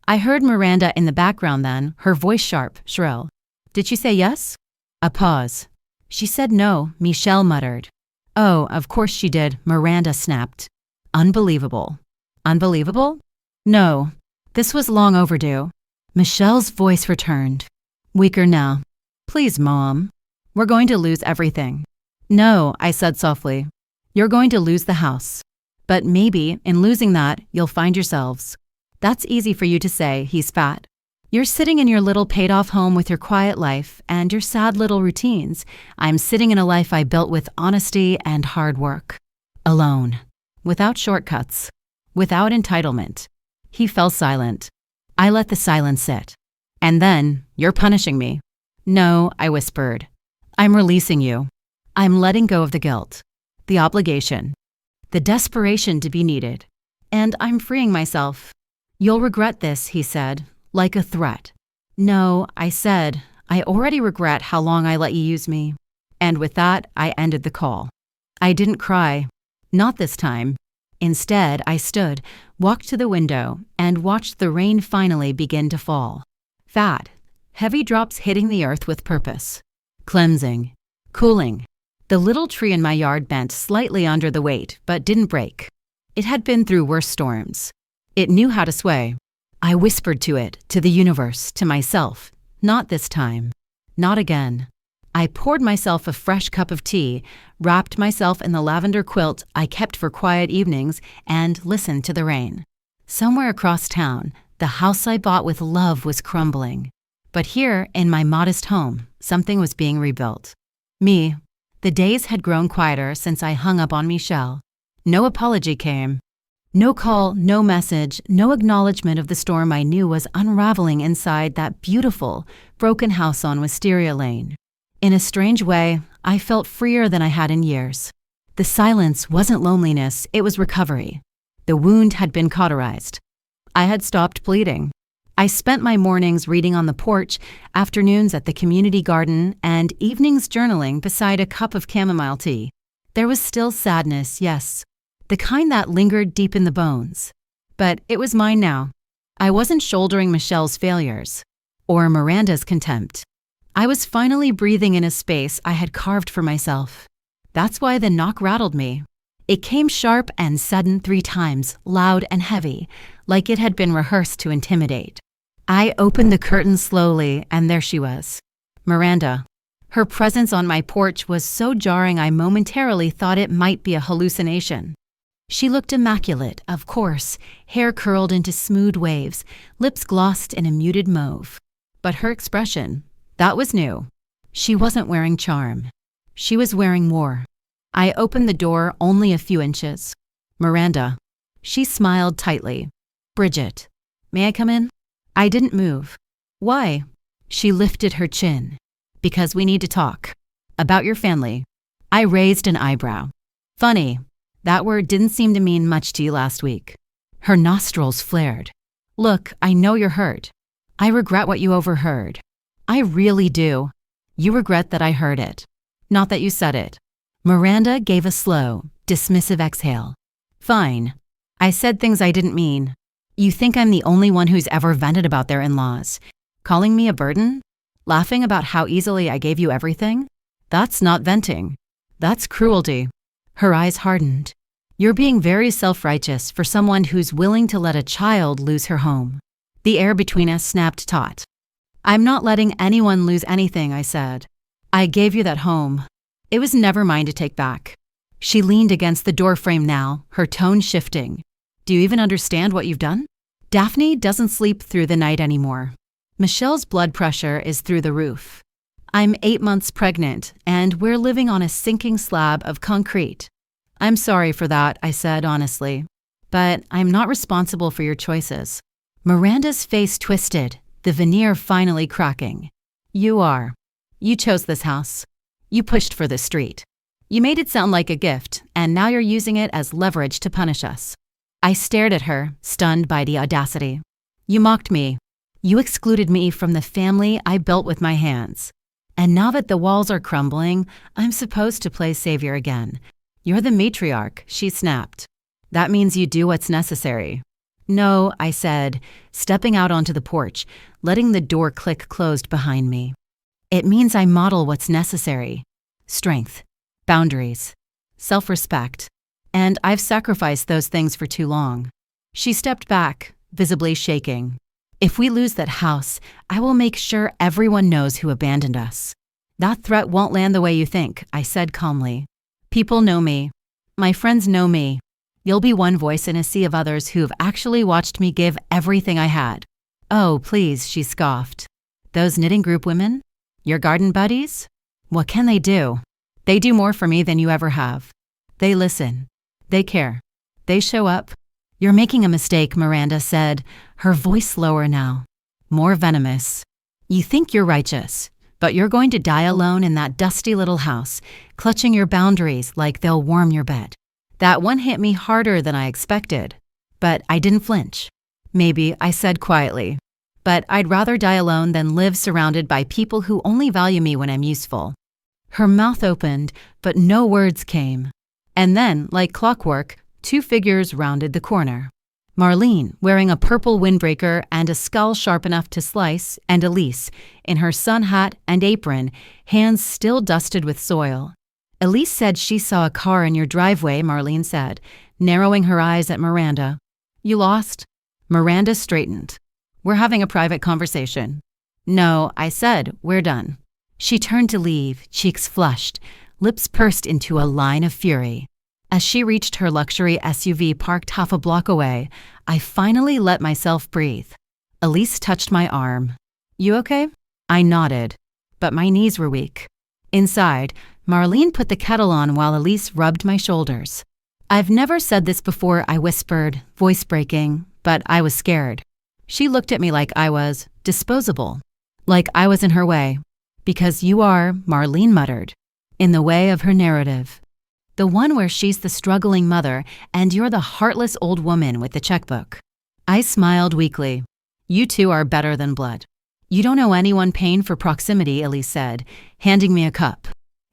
I heard Miranda in the background then, her voice sharp, shrill. Did she say yes? A pause. She said no, Michelle muttered. Oh, of course she did, Miranda snapped. Unbelievable. Unbelievable? No. This was long overdue. Michelle's voice returned. Weaker now. Please, Mom. We're going to lose everything. No, I said softly. You're going to lose the house. But maybe, in losing that, you'll find yourselves. That's easy for you to say, he spat. You're sitting in your little paid-off home with your quiet life and your sad little routines. I'm sitting in a life I built with honesty and hard work. Alone. Without shortcuts. Without entitlement. He fell silent. I let the silence sit. And then, you're punishing me. No, I whispered. I'm releasing you. I'm letting go of the guilt. The obligation. The desperation to be needed. And I'm freeing myself. You'll regret this, he said, like a threat. No, I said, I already regret how long I let you use me. And with that, I ended the call. I didn't cry. Not this time. Instead, I stood, walked to the window, and watched the rain finally begin to fall. Fat, heavy drops hitting the earth with purpose. Cleansing. Cooling. The little tree in my yard bent slightly under the weight, but didn't break. It had been through worse storms. It knew how to sway. I whispered to it, to the universe, to myself. Not this time. Not again. I poured myself a fresh cup of tea, wrapped myself in the lavender quilt I kept for quiet evenings, and listened to the rain. Somewhere across town, the house I bought with love was crumbling. But here, in my modest home, something was being rebuilt. Me. The days had grown quieter since I hung up on Michelle. No apology came. No call, no message, no acknowledgement of the storm I knew was unraveling inside that beautiful, broken house on Wisteria Lane. In a strange way, I felt freer than I had in years. The silence wasn't loneliness, it was recovery. The wound had been cauterized. I had stopped bleeding. I spent my mornings reading on the porch, afternoons at the community garden, and evenings journaling beside a cup of chamomile tea. There was still sadness, yes, the kind that lingered deep in the bones. But it was mine now. I wasn't shouldering Michelle's failures or Miranda's contempt. I was finally breathing in a space I had carved for myself. That's why the knock rattled me. It came sharp and sudden 3 times, loud and heavy, like it had been rehearsed to intimidate. I opened the curtain slowly, and there she was, Miranda. Her presence on my porch was so jarring I momentarily thought it might be a hallucination. She looked immaculate, of course, hair curled into smooth waves, lips glossed in a muted mauve. But her expression, that was new. She wasn't wearing charm. She was wearing war. I opened the door only a few inches. Miranda. She smiled tightly. Bridget. May I come in? I didn't move. Why? She lifted her chin. Because we need to talk. About your family. I raised an eyebrow. Funny. That word didn't seem to mean much to you last week. Her nostrils flared. Look, I know you're hurt. I regret what you overheard. I really do. You regret that I heard it. Not that you said it. Miranda gave a slow, dismissive exhale. Fine. I said things I didn't mean. You think I'm the only one who's ever vented about their in-laws? Calling me a burden? Laughing about how easily I gave you everything? That's not venting. That's cruelty. Her eyes hardened. You're being very self-righteous for someone who's willing to let a child lose her home. The air between us snapped taut. I'm not letting anyone lose anything, I said. I gave you that home. It was never mine to take back. She leaned against the doorframe now, her tone shifting. Do you even understand what you've done? Daphne doesn't sleep through the night anymore. Michelle's blood pressure is through the roof. I'm 8 months pregnant, and we're living on a sinking slab of concrete. I'm sorry for that, I said honestly. But I'm not responsible for your choices. Miranda's face twisted, the veneer finally cracking. You are. You chose this house. You pushed for this street. You made it sound like a gift, and now you're using it as leverage to punish us. I stared at her, stunned by the audacity. You mocked me. You excluded me from the family I built with my hands. And now that the walls are crumbling, I'm supposed to play savior again. You're the matriarch, she snapped. That means you do what's necessary. No, I said, stepping out onto the porch, letting the door click closed behind me. It means I model what's necessary. Strength, boundaries, self-respect. And I've sacrificed those things for too long. She stepped back, visibly shaking. If we lose that house, I will make sure everyone knows who abandoned us. That threat won't land the way you think, I said calmly. People know me. My friends know me. You'll be one voice in a sea of others who've actually watched me give everything I had. Oh, please, she scoffed. Those knitting group women? Your garden buddies? What can they do? They do more for me than you ever have. They listen. They care. They show up. You're making a mistake, Miranda said, her voice lower now, more venomous. You think you're righteous, but you're going to die alone in that dusty little house, clutching your boundaries like they'll warm your bed. That one hit me harder than I expected, but I didn't flinch. Maybe, I said quietly, but I'd rather die alone than live surrounded by people who only value me when I'm useful. Her mouth opened, but no words came. And then, like clockwork, 2 figures rounded the corner. Marlene, wearing a purple windbreaker and a skull sharp enough to slice, and Elise, in her sun hat and apron, hands still dusted with soil. Elise said she saw a car in your driveway, Marlene said, narrowing her eyes at Miranda. You lost? Miranda straightened. We're having a private conversation. No, I said, we're done. She turned to leave, cheeks flushed, lips pursed into a line of fury. As she reached her luxury SUV parked half a block away, I finally let myself breathe. Elise touched my arm. You okay? I nodded, but my knees were weak. Inside, Marlene put the kettle on while Elise rubbed my shoulders. I've never said this before, I whispered, voice breaking, but I was scared. She looked at me like I was disposable, like I was in her way. Because you are, Marlene muttered, in the way of her narrative. The one where she's the struggling mother and you're the heartless old woman with the checkbook. I smiled weakly. You two are better than blood. You don't owe anyone pain for proximity, Elise said, handing me a cup.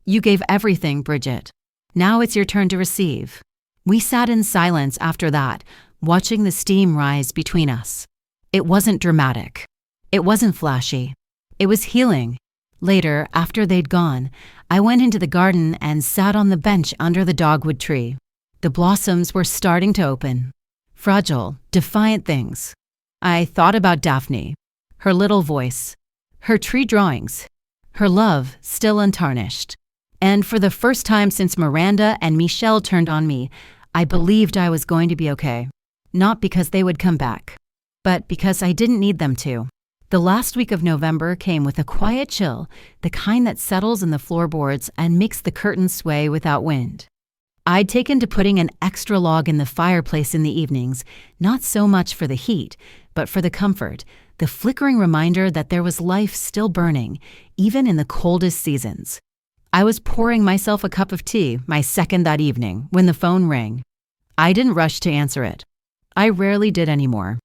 You gave everything, Bridget. Now it's your turn to receive. We sat in silence after that, watching the steam rise between us. It wasn't dramatic. It wasn't flashy. It was healing. Later, after they'd gone, I went into the garden and sat on the bench under the dogwood tree. The blossoms were starting to open. Fragile, defiant things. I thought about Daphne, her little voice, her tree drawings, her love still untarnished. And for the first time since Miranda and Michelle turned on me, I believed I was going to be okay. Not because they would come back, but because I didn't need them to. The last week of November came with a quiet chill, the kind that settles in the floorboards and makes the curtains sway without wind. I'd taken to putting an extra log in the fireplace in the evenings, not so much for the heat, but for the comfort, the flickering reminder that there was life still burning, even in the coldest seasons. I was pouring myself a cup of tea, my second that evening, when the phone rang. I didn't rush to answer it. I rarely did anymore.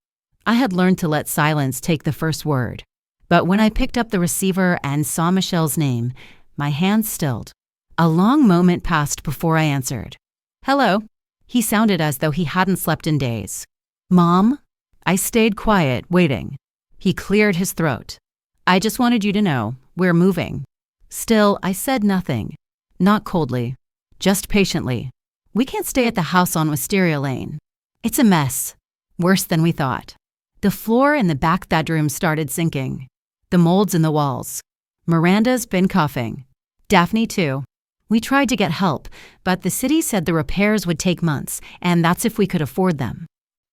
I had learned to let silence take the first word. But when I picked up the receiver and saw Michelle's name, my hands stilled. A long moment passed before I answered. Hello. He sounded as though he hadn't slept in days. Mom? I stayed quiet, waiting. He cleared his throat. I just wanted you to know, we're moving. Still, I said nothing. Not coldly. Just patiently. We can't stay at the house on Wisteria Lane. It's a mess. Worse than we thought. The floor in the back bedroom started sinking. The molds in the walls. Miranda's been coughing. Daphne too. We tried to get help, but the city said the repairs would take months, and that's if we could afford them.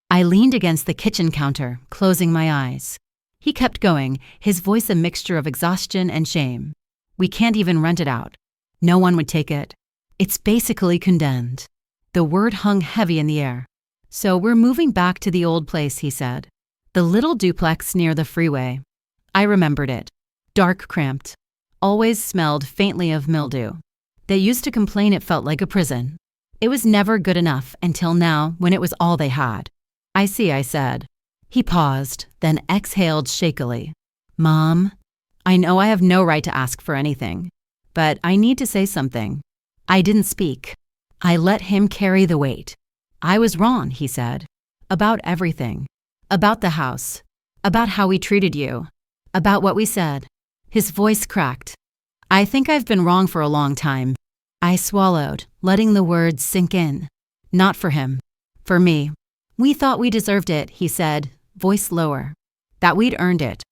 I leaned against the kitchen counter, closing my eyes. He kept going, his voice a mixture of exhaustion and shame. We can't even rent it out. No one would take it. It's basically condemned. The word hung heavy in the air. So we're moving back to the old place, he said. The little duplex near the freeway. I remembered it. Dark, cramped. Always smelled faintly of mildew. They used to complain it felt like a prison. It was never good enough until now when it was all they had. I see, I said. He paused, then exhaled shakily. Mom, I know I have no right to ask for anything, but I need to say something. I didn't speak. I let him carry the weight. I was wrong, he said. About everything. About the house. About how we treated you. About what we said. His voice cracked. I think I've been wrong for a long time. I swallowed, letting the words sink in. Not for him. For me. We thought we deserved it, he said, voice lower. That we'd earned it.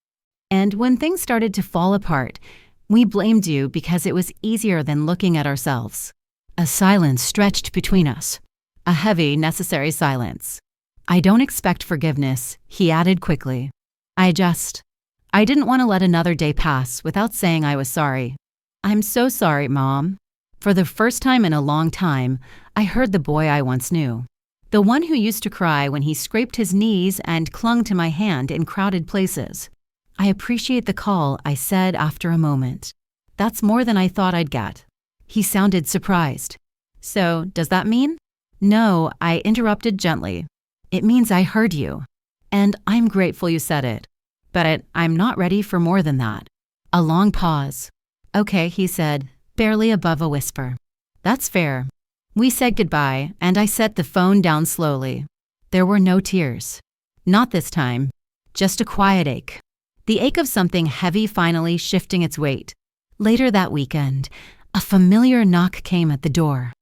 And when things started to fall apart, we blamed you because it was easier than looking at ourselves. A silence stretched between us. A heavy, necessary silence. I don't expect forgiveness, he added quickly. I didn't want to let another day pass without saying I was sorry. I'm so sorry, Mom. For the first time in a long time, I heard the boy I once knew. The one who used to cry when he scraped his knees and clung to my hand in crowded places. I appreciate the call, I said after a moment. That's more than I thought I'd get. He sounded surprised. So, does that mean? No, I interrupted gently. It means I heard you. And I'm grateful you said it. But I'm not ready for more than that. A long pause. Okay, he said, barely above a whisper. That's fair. We said goodbye, and I set the phone down slowly. There were no tears. Not this time. Just a quiet ache. The ache of something heavy finally shifting its weight. Later that weekend, a familiar knock came at the door.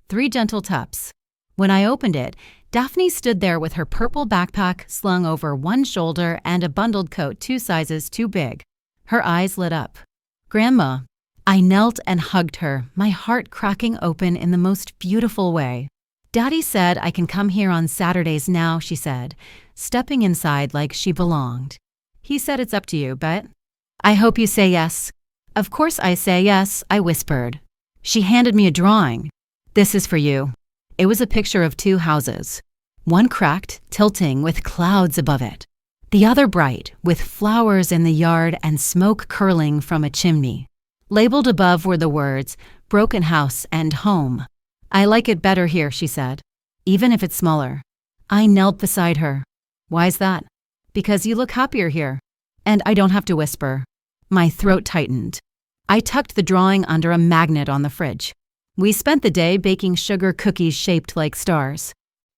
3 gentle taps. When I opened it, Daphne stood there with her purple backpack slung over one shoulder and a bundled coat 2 sizes too big. Her eyes lit up. Grandma. I knelt and hugged her, my heart cracking open in the most beautiful way. Daddy said I can come here on Saturdays now, she said, stepping inside like she belonged. He said it's up to you, but I hope you say yes. Of course I say yes, I whispered. She handed me a drawing. This is for you. It was a picture of two houses, one cracked, tilting with clouds above it, the other bright, with flowers in the yard and smoke curling from a chimney. Labeled above were the words, "Broken House" and "Home." "I like it better here," she said, "even if it's smaller." I knelt beside her. "Why's that?" "Because you look happier here. And I don't have to whisper." My throat tightened. I tucked the drawing under a magnet on the fridge. We spent the day baking sugar cookies shaped like stars.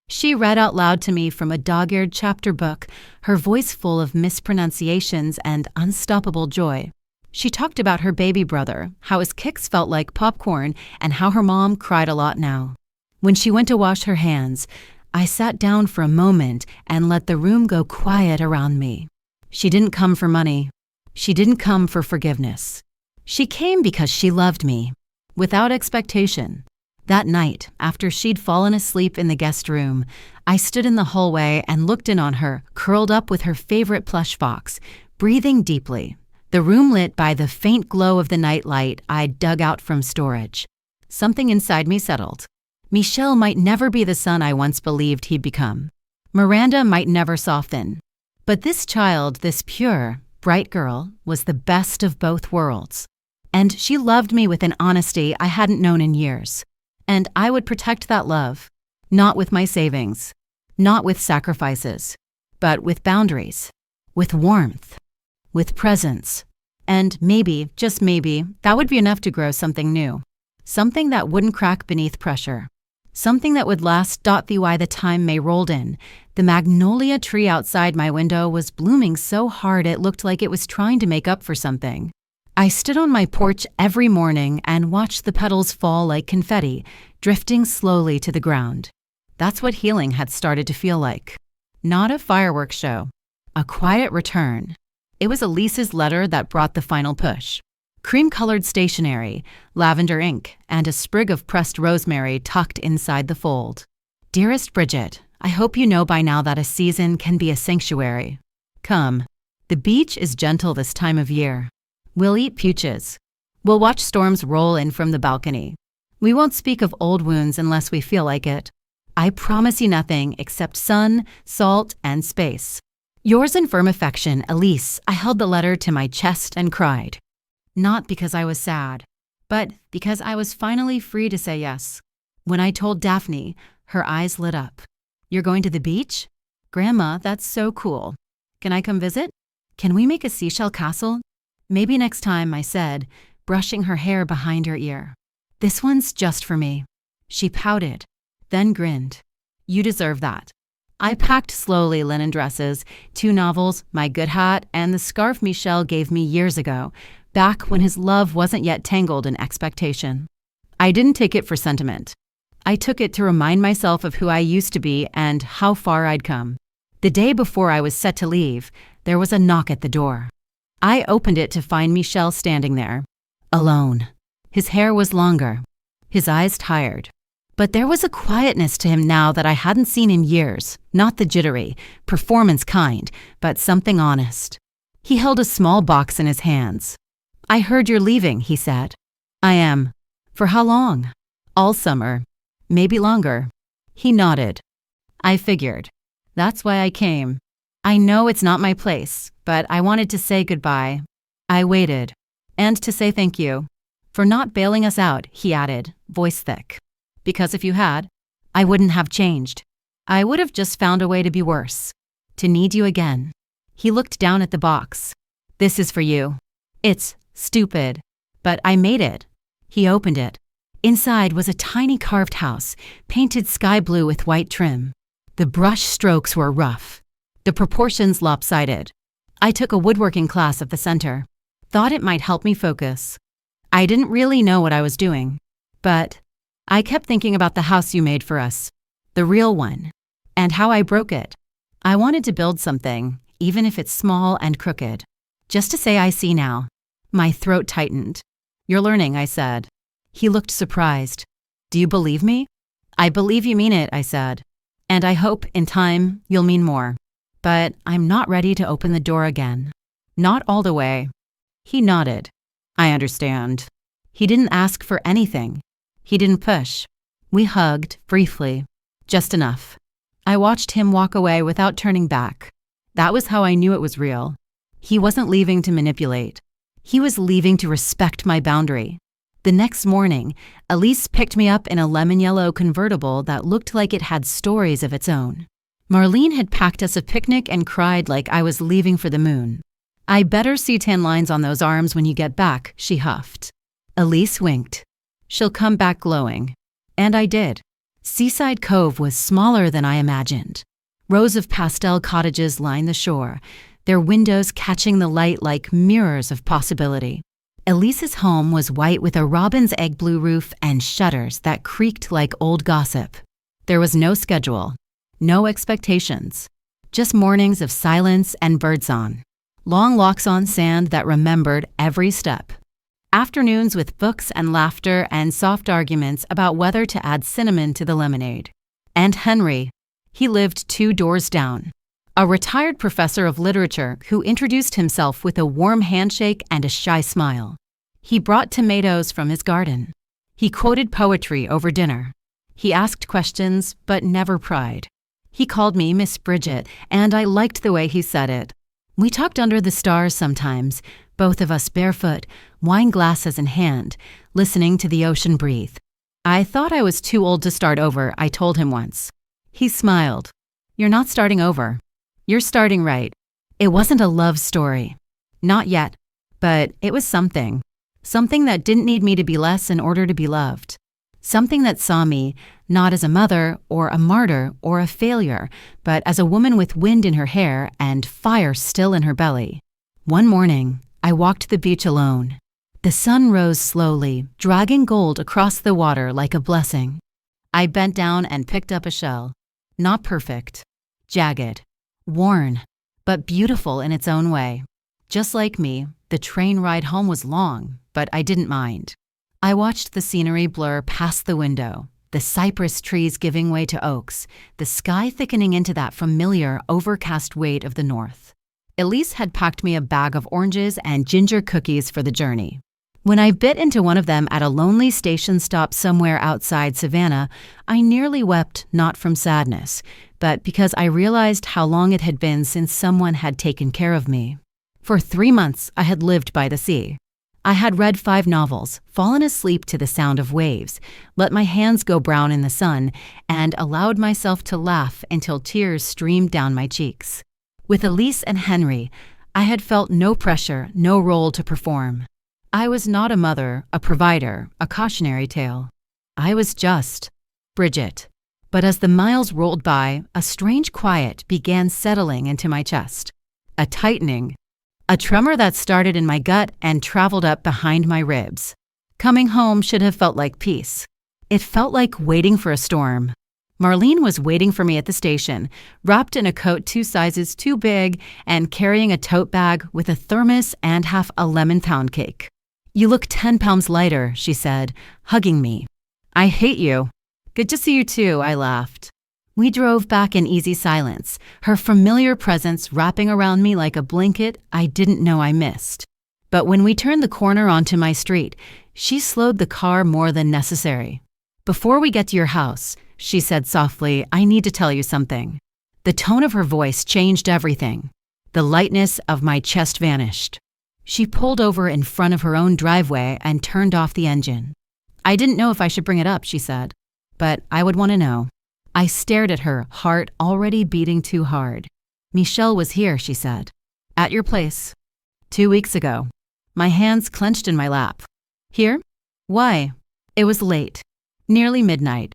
She read out loud to me from a dog-eared chapter book, her voice full of mispronunciations and unstoppable joy. She talked about her baby brother, how his kicks felt like popcorn, and how her mom cried a lot now. When she went to wash her hands, I sat down for a moment and let the room go quiet around me. She didn't come for money. She didn't come for forgiveness. She came because she loved me, without expectation. That night, after she'd fallen asleep in the guest room, I stood in the hallway and looked in on her, curled up with her favorite plush fox, breathing deeply, the room lit by the faint glow of the nightlight I'd dug out from storage. Something inside me settled. Michel might never be the son I once believed he'd become. Miranda might never soften. But this child, this pure, bright girl, was the best of both worlds. And she loved me with an honesty I hadn't known in years. And I would protect that love, not with my savings, not with sacrifices, but with boundaries, with warmth, with presence. And maybe, just maybe, that would be enough to grow something new. Something that wouldn't crack beneath pressure. Something that would last. By the time May rolled in, the magnolia tree outside my window was blooming so hard it looked like it was trying to make up for something. I stood on my porch every morning and watched the petals fall like confetti, drifting slowly to the ground. That's what healing had started to feel like. Not a fireworks show. A quiet return. It was Elise's letter that brought the final push. Cream-colored stationery, lavender ink, and a sprig of pressed rosemary tucked inside the fold. Dearest Bridget, I hope you know by now that a season can be a sanctuary. Come. The beach is gentle this time of year. We'll eat peaches. We'll watch storms roll in from the balcony. We won't speak of old wounds unless we feel like it. I promise you nothing except sun, salt, and space. Yours in firm affection, Elise. I held the letter to my chest and cried. Not because I was sad, but because I was finally free to say yes. When I told Daphne, her eyes lit up. You're going to the beach? Grandma, that's so cool. Can I come visit? Can we make a seashell castle? Maybe next time, I said, brushing her hair behind her ear. This one's just for me. She pouted, then grinned. You deserve that. I packed slowly linen dresses, 2 novels, my good hat, and the scarf Michel gave me years ago, back when his love wasn't yet tangled in expectation. I didn't take it for sentiment. I took it to remind myself of who I used to be and how far I'd come. The day before I was set to leave, there was a knock at the door. I opened it to find Michel standing there, alone. His hair was longer, his eyes tired. But there was a quietness to him now that I hadn't seen in years, not the jittery, performance kind, but something honest. He held a small box in his hands. I heard you're leaving, he said. I am. For how long? All summer. Maybe longer. He nodded. I figured. That's why I came. I know it's not my place, but I wanted to say goodbye. I waited. And to say thank you. For not bailing us out, he added, voice thick. Because if you had, I wouldn't have changed. I would have just found a way to be worse. To need you again. He looked down at the box. This is for you. It's stupid, but I made it. He opened it. Inside was a tiny carved house, painted sky blue with white trim. The brush strokes were rough, the proportions lopsided. I took a woodworking class at the center. Thought it might help me focus. I didn't really know what I was doing, but I kept thinking about the house you made for us, the real one, and how I broke it. I wanted to build something, even if it's small and crooked. Just to say I see now. My throat tightened. You're learning, I said. He looked surprised. Do you believe me? I believe you mean it, I said. And I hope, in time, you'll mean more. But I'm not ready to open the door again. Not all the way. He nodded. I understand. He didn't ask for anything. He didn't push. We hugged, briefly. Just enough. I watched him walk away without turning back. That was how I knew it was real. He wasn't leaving to manipulate. He was leaving to respect my boundary. The next morning, Elise picked me up in a lemon-yellow convertible that looked like it had stories of its own. Marlene had packed us a picnic and cried like I was leaving for the moon. "I better see tan lines on those arms when you get back," she huffed. Elise winked. "She'll come back glowing." And I did. Seaside Cove was smaller than I imagined. Rows of pastel cottages lined the shore, their windows catching the light like mirrors of possibility. Elise's home was white with a robin's egg blue roof and shutters that creaked like old gossip. There was no schedule, no expectations, just mornings of silence and birdsong, long walks on sand that remembered every step, afternoons with books and laughter and soft arguments about whether to add cinnamon to the lemonade. And Henry, he lived 2 doors down. A retired professor of literature who introduced himself with a warm handshake and a shy smile. He brought tomatoes from his garden. He quoted poetry over dinner. He asked questions, but never pried. He called me Miss Bridget, and I liked the way he said it. We talked under the stars sometimes, both of us barefoot, wine glasses in hand, listening to the ocean breathe. I thought I was too old to start over, I told him once. He smiled. "You're not starting over. You're starting right." It wasn't a love story. Not yet. But it was something. Something that didn't need me to be less in order to be loved. Something that saw me, not as a mother or a martyr or a failure, but as a woman with wind in her hair and fire still in her belly. One morning, I walked the beach alone. The sun rose slowly, dragging gold across the water like a blessing. I bent down and picked up a shell. Not perfect. Jagged. Worn, but beautiful in its own way. Just like me, the train ride home was long, but I didn't mind. I watched the scenery blur past the window, the cypress trees giving way to oaks, the sky thickening into that familiar, overcast weight of the north. Elise had packed me a bag of oranges and ginger cookies for the journey. When I bit into one of them at a lonely station stop somewhere outside Savannah, I nearly wept not from sadness, but because I realized how long it had been since someone had taken care of me. For 3 months, I had lived by the sea. I had read 5 novels, fallen asleep to the sound of waves, let my hands go brown in the sun, and allowed myself to laugh until tears streamed down my cheeks. With Elise and Henry, I had felt no pressure, no role to perform. I was not a mother, a provider, a cautionary tale. I was just Bridget. But as the miles rolled by, a strange quiet began settling into my chest. A tightening. A tremor that started in my gut and traveled up behind my ribs. Coming home should have felt like peace. It felt like waiting for a storm. Marlene was waiting for me at the station, wrapped in a coat 2 sizes too big and carrying a tote bag with a thermos and half a lemon pound cake. "You look 10 pounds lighter," she said, hugging me. "I hate you." "Good to see you too," I laughed. We drove back in easy silence, her familiar presence wrapping around me like a blanket I didn't know I missed. But when we turned the corner onto my street, she slowed the car more than necessary. "Before we get to your house," she said softly, "I need to tell you something." The tone of her voice changed everything. The lightness of my chest vanished. She pulled over in front of her own driveway and turned off the engine. "I didn't know if I should bring it up," she said, "but I would want to know." I stared at her, heart already beating too hard. "Michelle was here," she said. "At your place. 2 weeks ago." My hands clenched in my lap. "Here? Why?" It was late. Nearly midnight.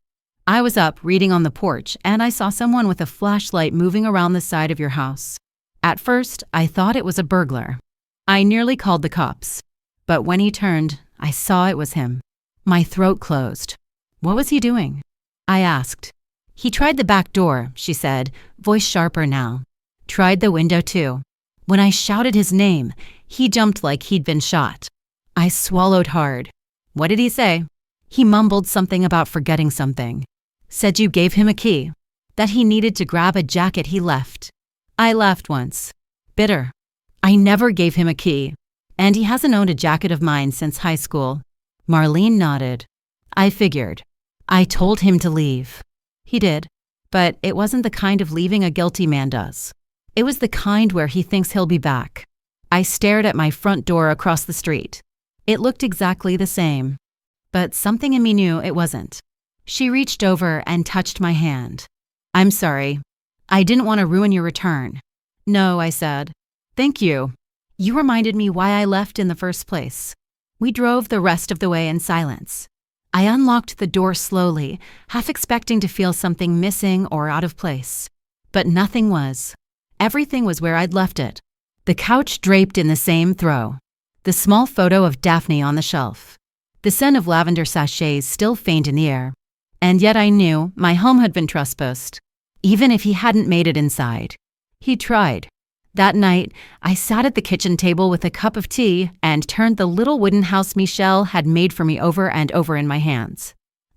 I was up reading on the porch, and I saw someone with a flashlight moving around the side of your house. At first, I thought it was a burglar. I nearly called the cops. But when he turned, I saw it was him. My throat closed. "What was he doing?" I asked. "He tried the back door," she said, voice sharper now. "Tried the window too. When I shouted his name, he jumped like he'd been shot." I swallowed hard. "What did he say?" "He mumbled something about forgetting something. Said you gave him a key. That he needed to grab a jacket he left." I laughed once. Bitter. I never gave him a key. And he hasn't owned a jacket of mine since high school. Marlene nodded. I figured. I told him to leave. He did, but it wasn't the kind of leaving a guilty man does. It was the kind where he thinks he'll be back. I stared at my front door across the street. It looked exactly the same, but something in me knew it wasn't. She reached over and touched my hand. I'm sorry. I didn't want to ruin your return. No, I said. Thank you. You reminded me why I left in the first place. We drove the rest of the way in silence. I unlocked the door slowly, half expecting to feel something missing or out of place. But nothing was. Everything was where I'd left it. The couch draped in the same throw. The small photo of Daphne on the shelf. The scent of lavender sachets still faint in the air. And yet I knew my home had been trespassed, even if he hadn't made it inside. He tried. That night, I sat at the kitchen table with a cup of tea and turned the little wooden house Michel had made for me over and over in my hands.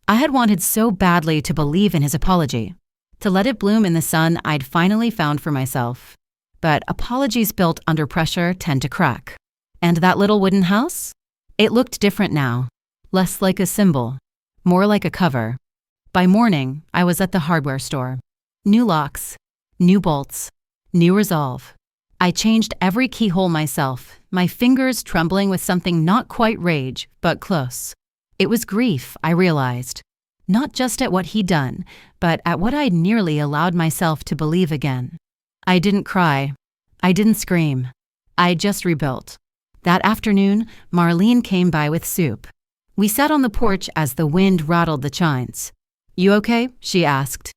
I had wanted so badly to believe in his apology, to let it bloom in the sun I'd finally found for myself. But apologies built under pressure tend to crack. And that little wooden house? It looked different now, less like a symbol, more like a cover. By morning, I was at the hardware store. New locks, new bolts, new resolve. I changed every keyhole myself, my fingers trembling with something not quite rage, but close. It was grief, I realized. Not just at what he'd done, but at what I'd nearly allowed myself to believe again. I didn't cry. I didn't scream. I just rebuilt. That afternoon, Marlene came by with soup. We sat on the porch as the wind rattled the chines. You okay? She asked.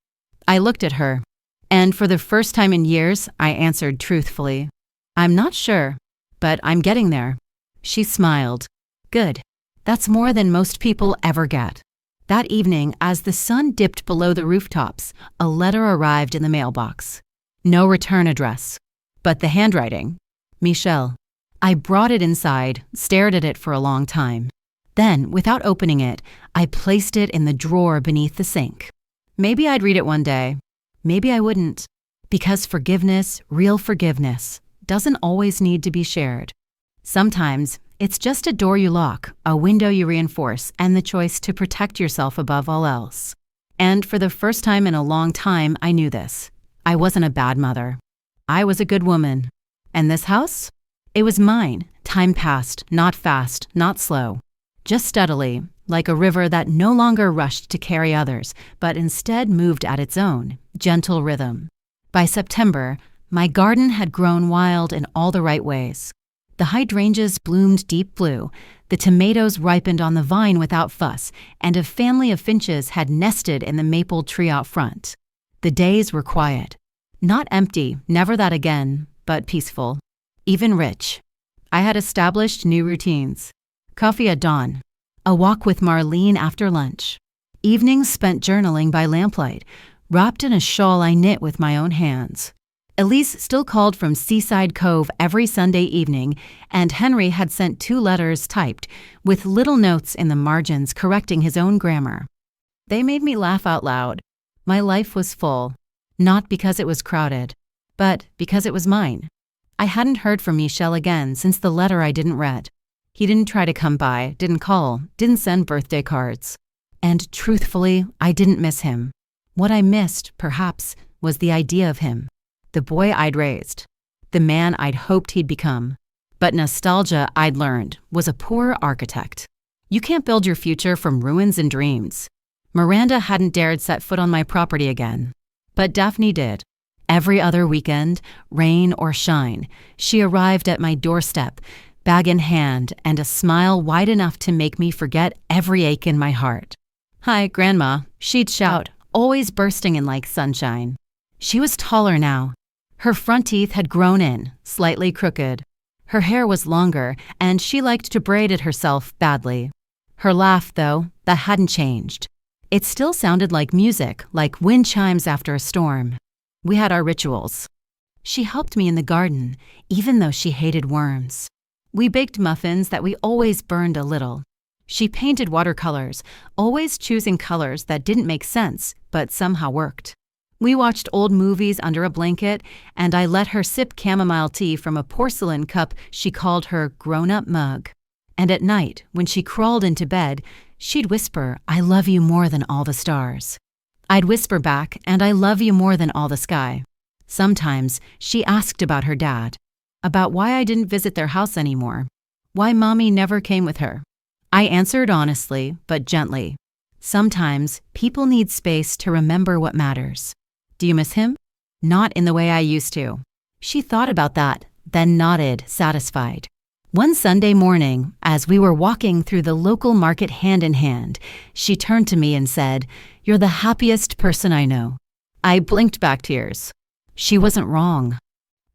I looked at her. And for the first time in years, I answered truthfully. I'm not sure, but I'm getting there. She smiled. Good. That's more than most people ever get. That evening, as the sun dipped below the rooftops, a letter arrived in the mailbox. No return address. But the handwriting. Michel. I brought it inside, stared at it for a long time. Then, without opening it, I placed it in the drawer beneath the sink. Maybe I'd read it one day. Maybe I wouldn't. Because forgiveness, real forgiveness, doesn't always need to be shared. Sometimes, it's just a door you lock, a window you reinforce, and the choice to protect yourself above all else. And for the first time in a long time, I knew this. I wasn't a bad mother. I was a good woman. And this house? It was mine. Time passed, not fast, not slow. Just steadily, like a river that no longer rushed to carry others, but instead moved at its own, gentle rhythm. By September, my garden had grown wild in all the right ways. The hydrangeas bloomed deep blue, the tomatoes ripened on the vine without fuss, and a family of finches had nested in the maple tree out front. The days were quiet. Not empty, never that again, but peaceful. Even rich. I had established new routines. Coffee at dawn. A walk with Marlene after lunch. Evenings spent journaling by lamplight, wrapped in a shawl I knit with my own hands. Elise still called from Seaside Cove every Sunday evening, and Henry had sent 2 letters typed, with little notes in the margins correcting his own grammar. They made me laugh out loud. My life was full, not because it was crowded, but because it was mine. I hadn't heard from Michel again since the letter I didn't read. He didn't try to come by, didn't call, didn't send birthday cards. And truthfully, I didn't miss him. What I missed, perhaps, was the idea of him. The boy I'd raised. The man I'd hoped he'd become. But nostalgia, I'd learned, was a poor architect. You can't build your future from ruins and dreams. Miranda hadn't dared set foot on my property again. But Daphne did. Every other weekend, rain or shine, she arrived at my doorstep, bag in hand, and a smile wide enough to make me forget every ache in my heart. "Hi, Grandma," she'd shout, always bursting in like sunshine. She was taller now. Her front teeth had grown in, slightly crooked. Her hair was longer, and she liked to braid it herself badly. Her laugh, though, that hadn't changed. It still sounded like music, like wind chimes after a storm. We had our rituals. She helped me in the garden, even though she hated worms. We baked muffins that we always burned a little. She painted watercolors, always choosing colors that didn't make sense, but somehow worked. We watched old movies under a blanket, and I let her sip chamomile tea from a porcelain cup she called her grown-up mug. And at night, when she crawled into bed, she'd whisper, "I love you more than all the stars." I'd whisper back, "And I love you more than all the sky." Sometimes she asked about her dad, about why I didn't visit their house anymore, why Mommy never came with her. I answered honestly, but gently. Sometimes people need space to remember what matters. Do you miss him? Not in the way I used to. She thought about that, then nodded, satisfied. One Sunday morning, as we were walking through the local market hand in hand, she turned to me and said, "You're the happiest person I know." I blinked back tears. She wasn't wrong.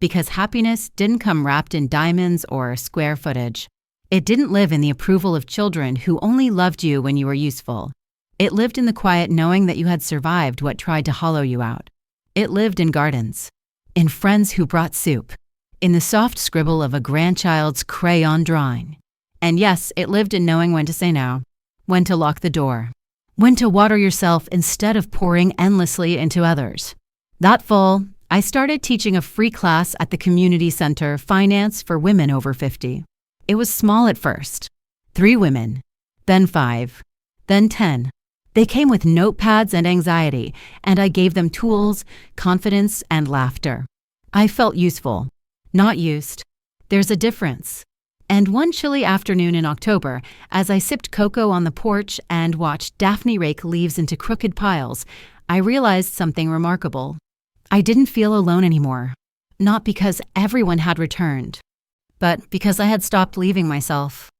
Because happiness didn't come wrapped in diamonds or square footage. It didn't live in the approval of children who only loved you when you were useful. It lived in the quiet knowing that you had survived what tried to hollow you out. It lived in gardens, in friends who brought soup, in the soft scribble of a grandchild's crayon drawing. And yes, it lived in knowing when to say no, when to lock the door, when to water yourself instead of pouring endlessly into others. That fall, I started teaching a free class at the community center, Finance for Women Over 50. It was small at first. 3 women, then 5, then 10. They came with notepads and anxiety, and I gave them tools, confidence, and laughter. I felt useful, not used. There's a difference. And one chilly afternoon in October, as I sipped cocoa on the porch and watched Daphne rake leaves into crooked piles, I realized something remarkable. I didn't feel alone anymore. Not because everyone had returned, but because I had stopped leaving myself.